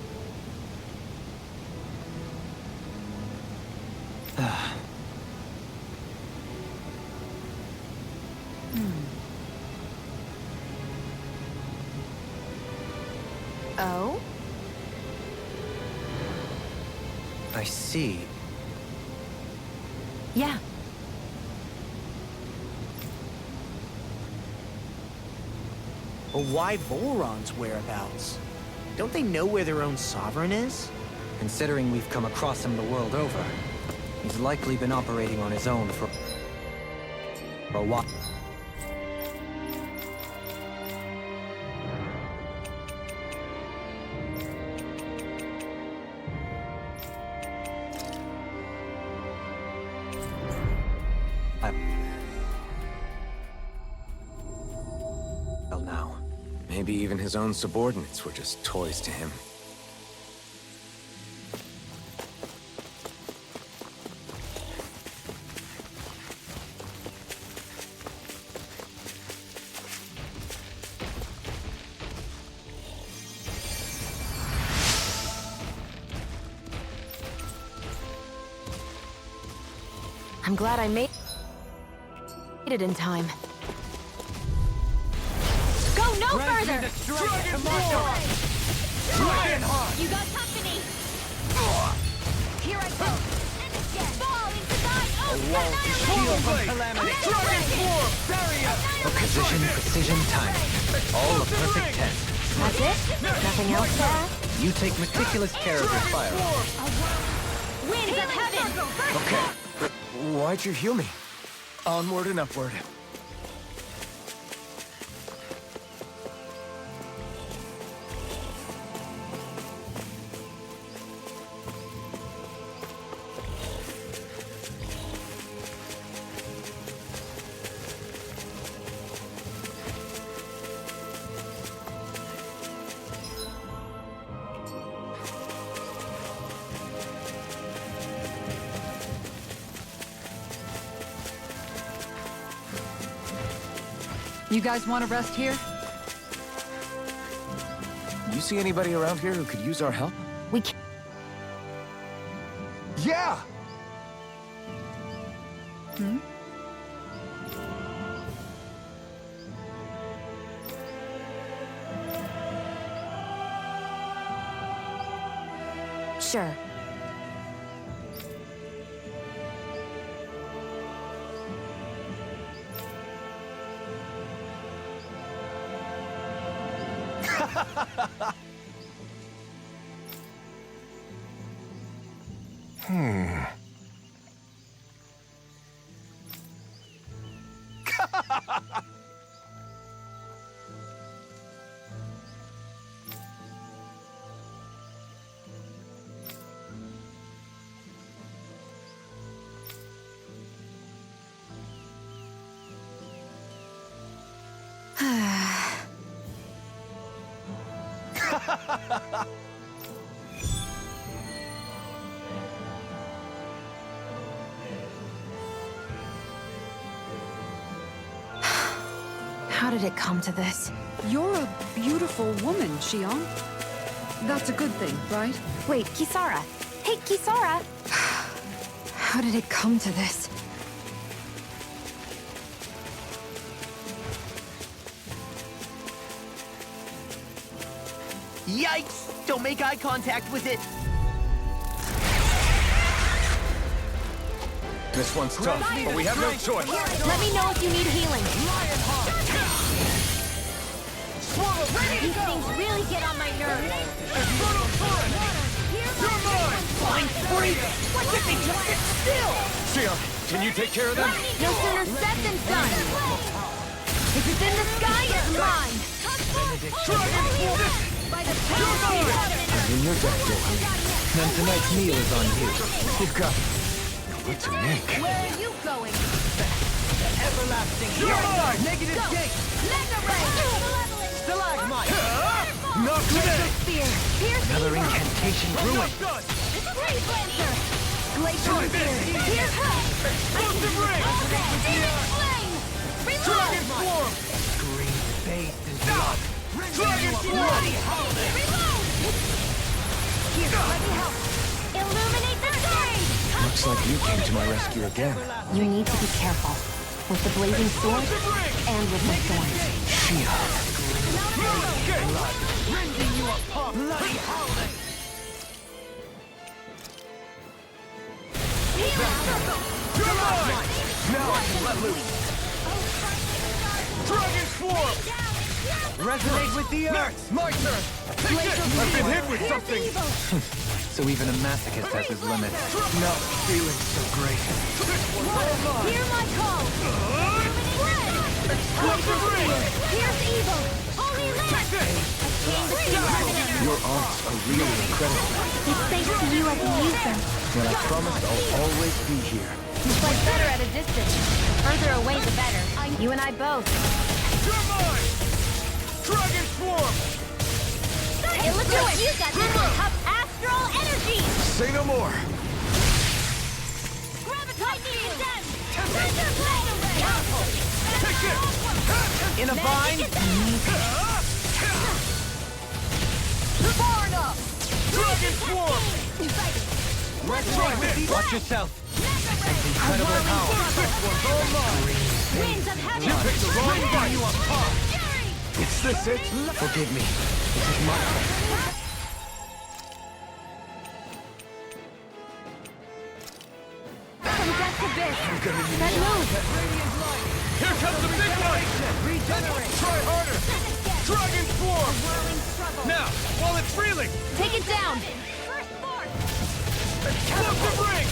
Oh? I see. Yeah. But why Volron's whereabouts? Don't they know where their own sovereign is? Considering we've come across him the world over, he's likely been operating on his own for a while. Well, now. Maybe even his own subordinates were just toys to him. I'm glad I made it in time. Go no further! Lionheart! You got company! Here I go! And again! Fall into thy own Shield from calamity! Dragon form! Barrier! Precision, precision, timing. All a perfect 10. That's it? Nothing else to add? You take meticulous care of your fire. Winds of heaven! Okay, but why'd you heal me? Onward and upward. You guys want to rest here? You see anybody around here who could use our help? We can't. Yeah! Sure. How did it come to this? You're a beautiful woman, Shion. That's a good thing, right? Wait, Kisara. Hey, Kisara! How did it come to this? Yikes! Don't make eye contact with it! This one's tough, but we have no choice. Let me know if you need healing. These things really get on my nerves. Fine freak! Why can't they just sit still? Shion, can you take care of them? No sooner said than done. If it's in the sky, it's mine. By the power of water. In your death, Dohalim. Then tonight's meal is on you. You've got... What's a Nick? Where are you going? Everlasting negative Go. gate! Mega ray. Stalagmite! Not today! Spear. Pierce Another evil. incantation ruined. Great Lancer. Glacial spear. Pierce hell. Explosive ring! Demon flame. Dragon Reload. swarm! Green bathed in blood. Dragon swarm! Reload. Here, let me help. Illuminate the stage. Looks like you came to my rescue again. You need to be careful. With the blazing sword, and with the thorns. Shion. Rending you apart! Bloody howling! You're mine! Now I can let loose! Dragon swarm! Resonate with the earth! My turn! Take it! I've been hit with something! So even a masochist has his limits. Not feeling so great. Hear my call. Explosive ring! Pierce evil. Holy lance. Your arts are really incredible. It's thanks to you I can use them. And I promised I'll always be here. You fight better at a distance. Further away, the better. You and I both. You're mine! Dragon swarm! Hey, look at you got this tough astral energy. Say no more. Lightning condemned. Thunder blade. Powerful. Take it! In a bind? Far enough. Dragon swarm! Let's try this! Watch yourself! Incredible power. This one's all mine! Winds of heaven. You picked the wrong fight! You apart! Is this it? Forgive me. This is my fault. From death to this. That move. Here comes the big one! Regenerate! Try harder! Dragon swarm! Whirling struggle. Now, while it's reeling! Take it down. First force. Explosive ring!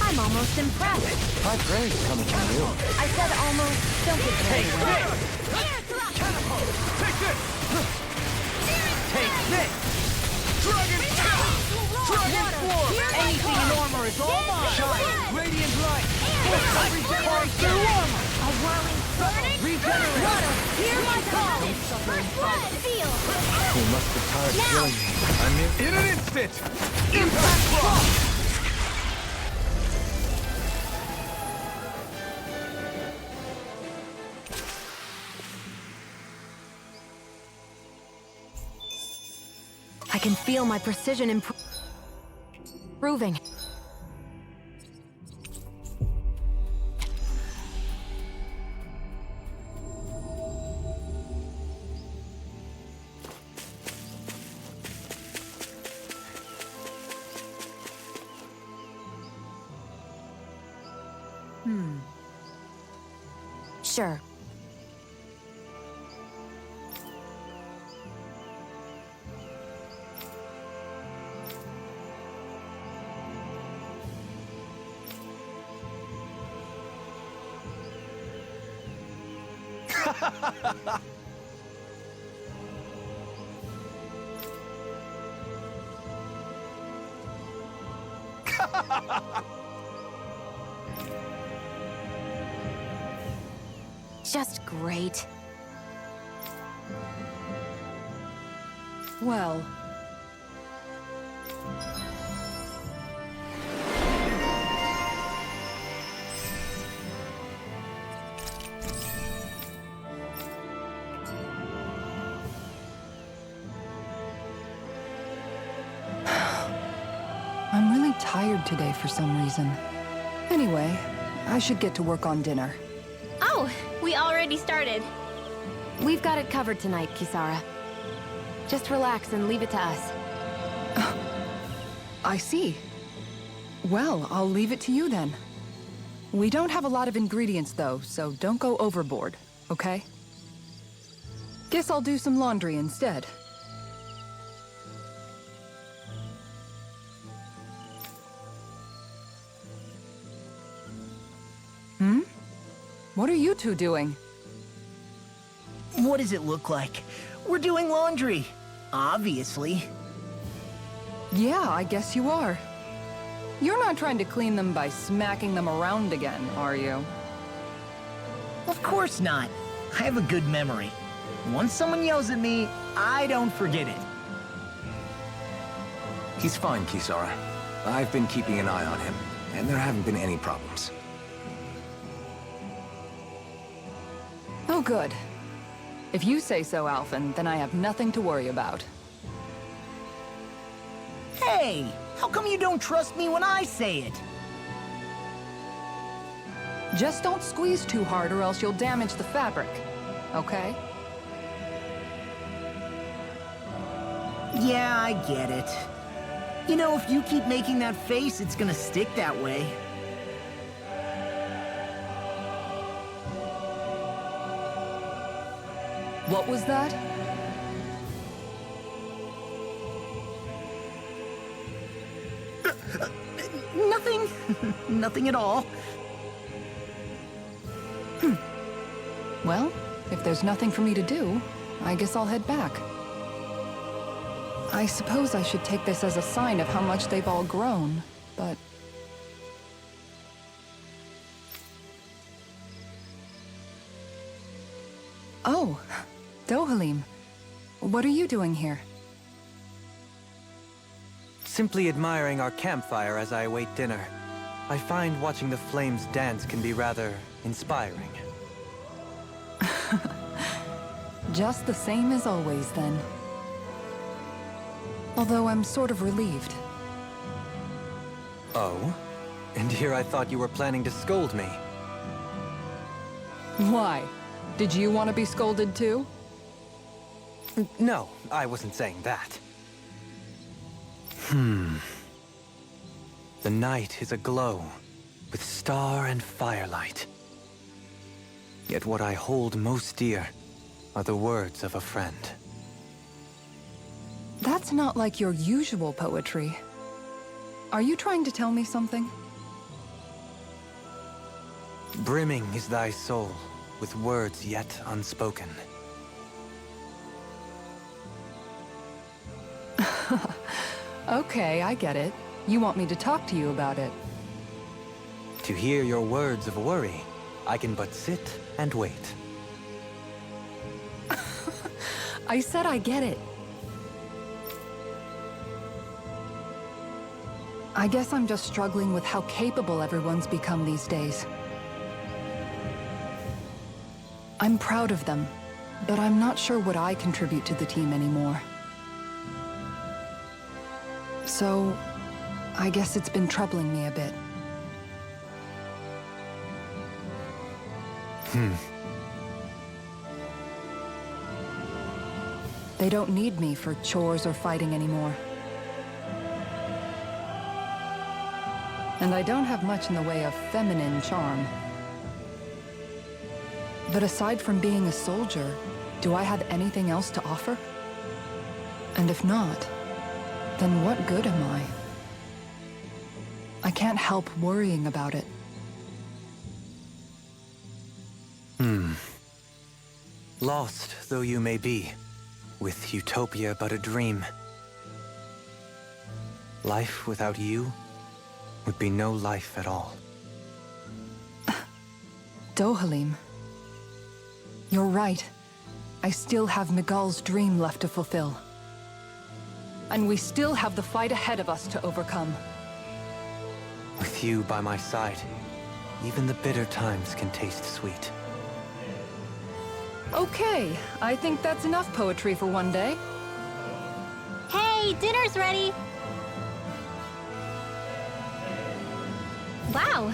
I'm almost impressed. High praise coming from you. I said almost. Don't get carried away. Take this! Take this! Dragon swarm! Dragon swarm! Anything in armor is all mine! Shine! Radiant light! A whirling burning Regenerate! water. Hear my call. First blood. Feel. You must be tired of killing me. I'm in an instant! Impact block! can feel my precision improving. Sure. Just great. Well... I'm really tired today for some reason. Anyway, I should get to work on dinner. Oh, we already started. We've got it covered tonight, Kisara. Just relax and leave it to us. I see. Well, I'll leave it to you then. We don't have a lot of ingredients though, so don't go overboard, okay? Guess I'll do some laundry instead. What are you two doing? What does it look like? We're doing laundry. Obviously. Yeah, I guess you are. You're not trying to clean them by smacking them around again, are you? Of course not. I have a good memory. Once someone yells at me, I don't forget it. He's fine, Kisara. I've been keeping an eye on him, and there haven't been any problems. Oh, good. If you say so, Alphen, then I have nothing to worry about. Hey, how come you don't trust me when I say it? Just don't squeeze too hard or else you'll damage the fabric, okay? Yeah, I get it. You know, if you keep making that face, it's gonna stick that way. What was that? Nothing. Nothing at all. Well, if there's nothing for me to do, I guess I'll head back. I suppose I should take this as a sign of how much they've all grown, but... Oh, Dohalim. What are you doing here? Simply admiring our campfire as I await dinner. I find watching the flames dance can be rather inspiring. Just the same as always, then. Although I'm sort of relieved. Oh? And here I thought you were planning to scold me. Why? Did you want to be scolded too? No, I wasn't saying that. The night is aglow with star and firelight. Yet what I hold most dear are the words of a friend. That's not like your usual poetry. Are you trying to tell me something? Brimming is thy soul with words yet unspoken. Okay, I get it. You want me to talk to you about it. To hear your words of worry, I can but sit and wait. I said I get it. I guess I'm just struggling with how capable everyone's become these days. I'm proud of them, but I'm not sure what I contribute to the team anymore. So, I guess it's been troubling me a bit. They don't need me for chores or fighting anymore. And I don't have much in the way of feminine charm. But aside from being a soldier, do I have anything else to offer? And if not, then what good am I? I can't help worrying about it. Lost though you may be, with utopia but a dream. Life without you would be no life at all. Dohalim. You're right. I still have Miguel's dream left to fulfill. And we still have the fight ahead of us to overcome. With you by my side, even the bitter times can taste sweet. Okay, I think that's enough poetry for one day. Hey, dinner's ready! Wow,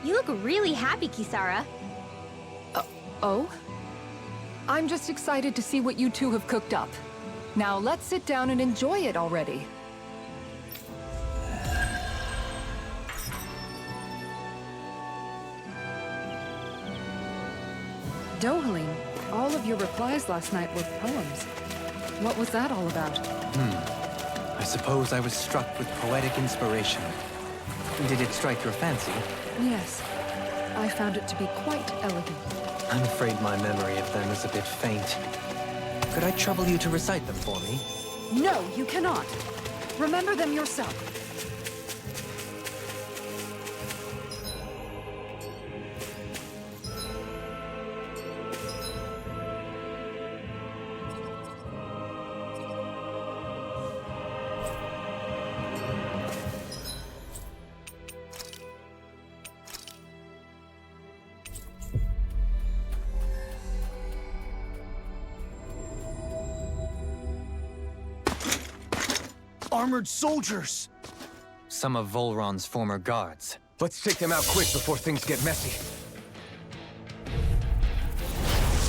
you look really happy, Kisara. Oh? I'm just excited to see what you two have cooked up. Now let's sit down and enjoy it already. Dohalim, all of your replies last night were poems. What was that all about? I suppose I was struck with poetic inspiration. Did it strike your fancy? Yes. I found it to be quite elegant. I'm afraid my memory of them is a bit faint. Could I trouble you to recite them for me? No, you cannot. Remember them yourself. Armored soldiers! Some of Volron's former guards. Let's take them out quick before things get messy.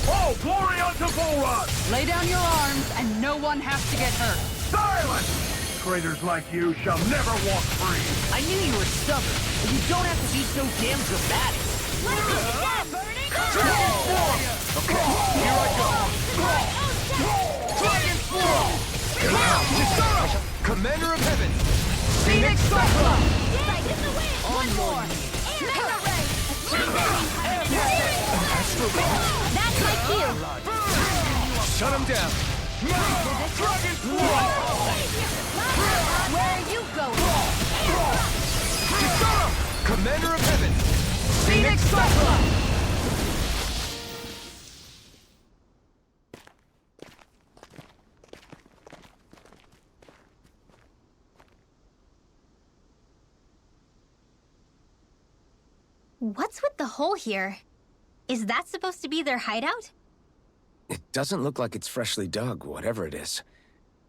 Oh, glory unto Volron! Lay down your arms and no one has to get hurt. Silence! Traitors like you shall never walk free! I knew you were stubborn, but you don't have to be so damn dramatic. Let it be again, burning! Okay, here I go. Dragon Form! Kisara! Commander of Heaven! Phoenix Cyclone! Strike in the wind! One more! Mega Ray! That's my cue! Shut him down! Dragon Form! Where are you going? Kisara! Commander of Heaven! Phoenix Cyclone! What's with the hole here? Is that supposed to be their hideout? It doesn't look like it's freshly dug, whatever it is.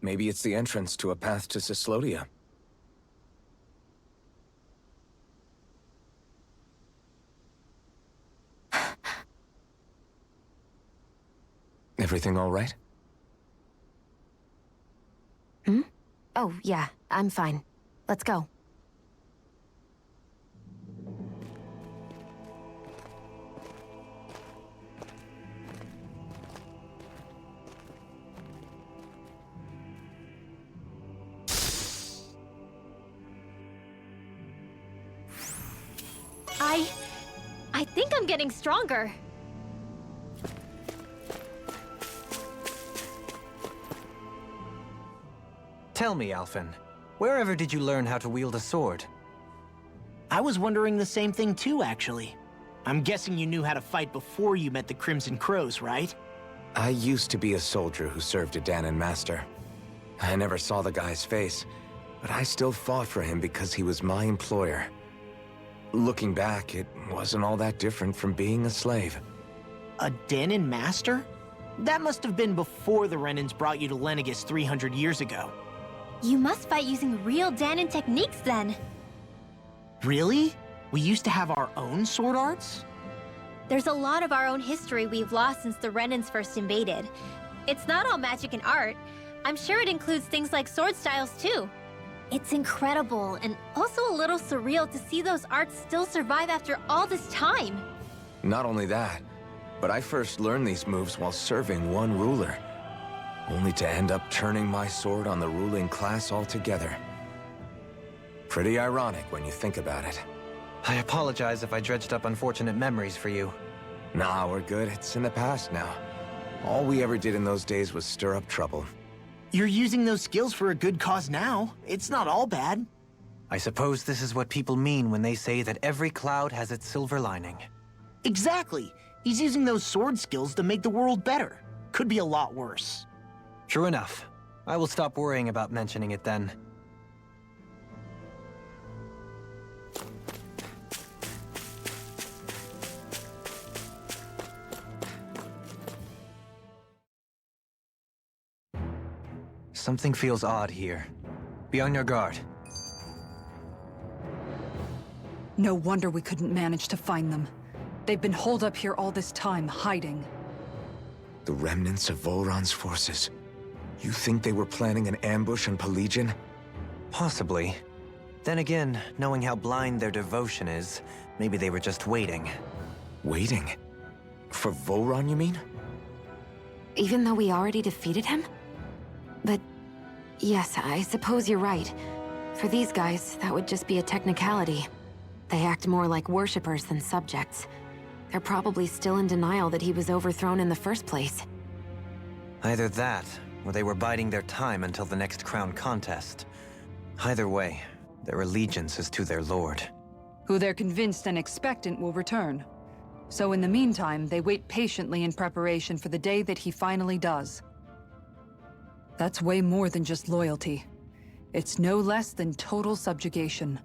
Maybe it's the entrance to a path to Cyslodia. Everything all right? Oh, yeah, I'm fine. Let's go. I think I'm getting stronger. Tell me, Alphen, wherever did you learn how to wield a sword? I was wondering the same thing too, actually. I'm guessing you knew how to fight before you met the Crimson Crows, right? I used to be a soldier who served a Danon master. I never saw the guy's face, but I still fought for him because he was my employer. Looking back, it wasn't all that different from being a slave. A Danon master? That must have been before the Renans brought you to Lenegis 300 years ago. You must fight using real Danon techniques then. Really? We used to have our own sword arts? There's a lot of our own history we've lost since the Renans first invaded. It's not all magic and art. I'm sure it includes things like sword styles too. It's incredible and also a little surreal to see those arts still survive after all this time. Not only that, but I first learned these moves while serving one ruler, only to end up turning my sword on the ruling class altogether. Pretty ironic when you think about it. I apologize if I dredged up unfortunate memories for you. Nah, we're good. It's in the past now. All we ever did in those days was stir up trouble. You're using those skills for a good cause now. It's not all bad. I suppose this is what people mean when they say that every cloud has its silver lining. Exactly. He's using those sword skills to make the world better. Could be a lot worse. True enough. I will stop worrying about mentioning it then. Something feels odd here. Be on your guard. No wonder we couldn't manage to find them. They've been holed up here all this time, hiding. The remnants of Volron's forces. You think they were planning an ambush on Pelegion? Possibly. Then again, knowing how blind their devotion is, maybe they were just waiting. Waiting? For Volron, you mean? Even though we already defeated him? But yes, I suppose you're right. For these guys, that would just be a technicality. They act more like worshippers than subjects. They're probably still in denial that he was overthrown in the first place. Either that, or they were biding their time until the next crown contest. Either way, their allegiance is to their lord. Who they're convinced and expectant will return. So in the meantime, they wait patiently in preparation for the day that he finally does. That's way more than just loyalty. It's no less than total subjugation.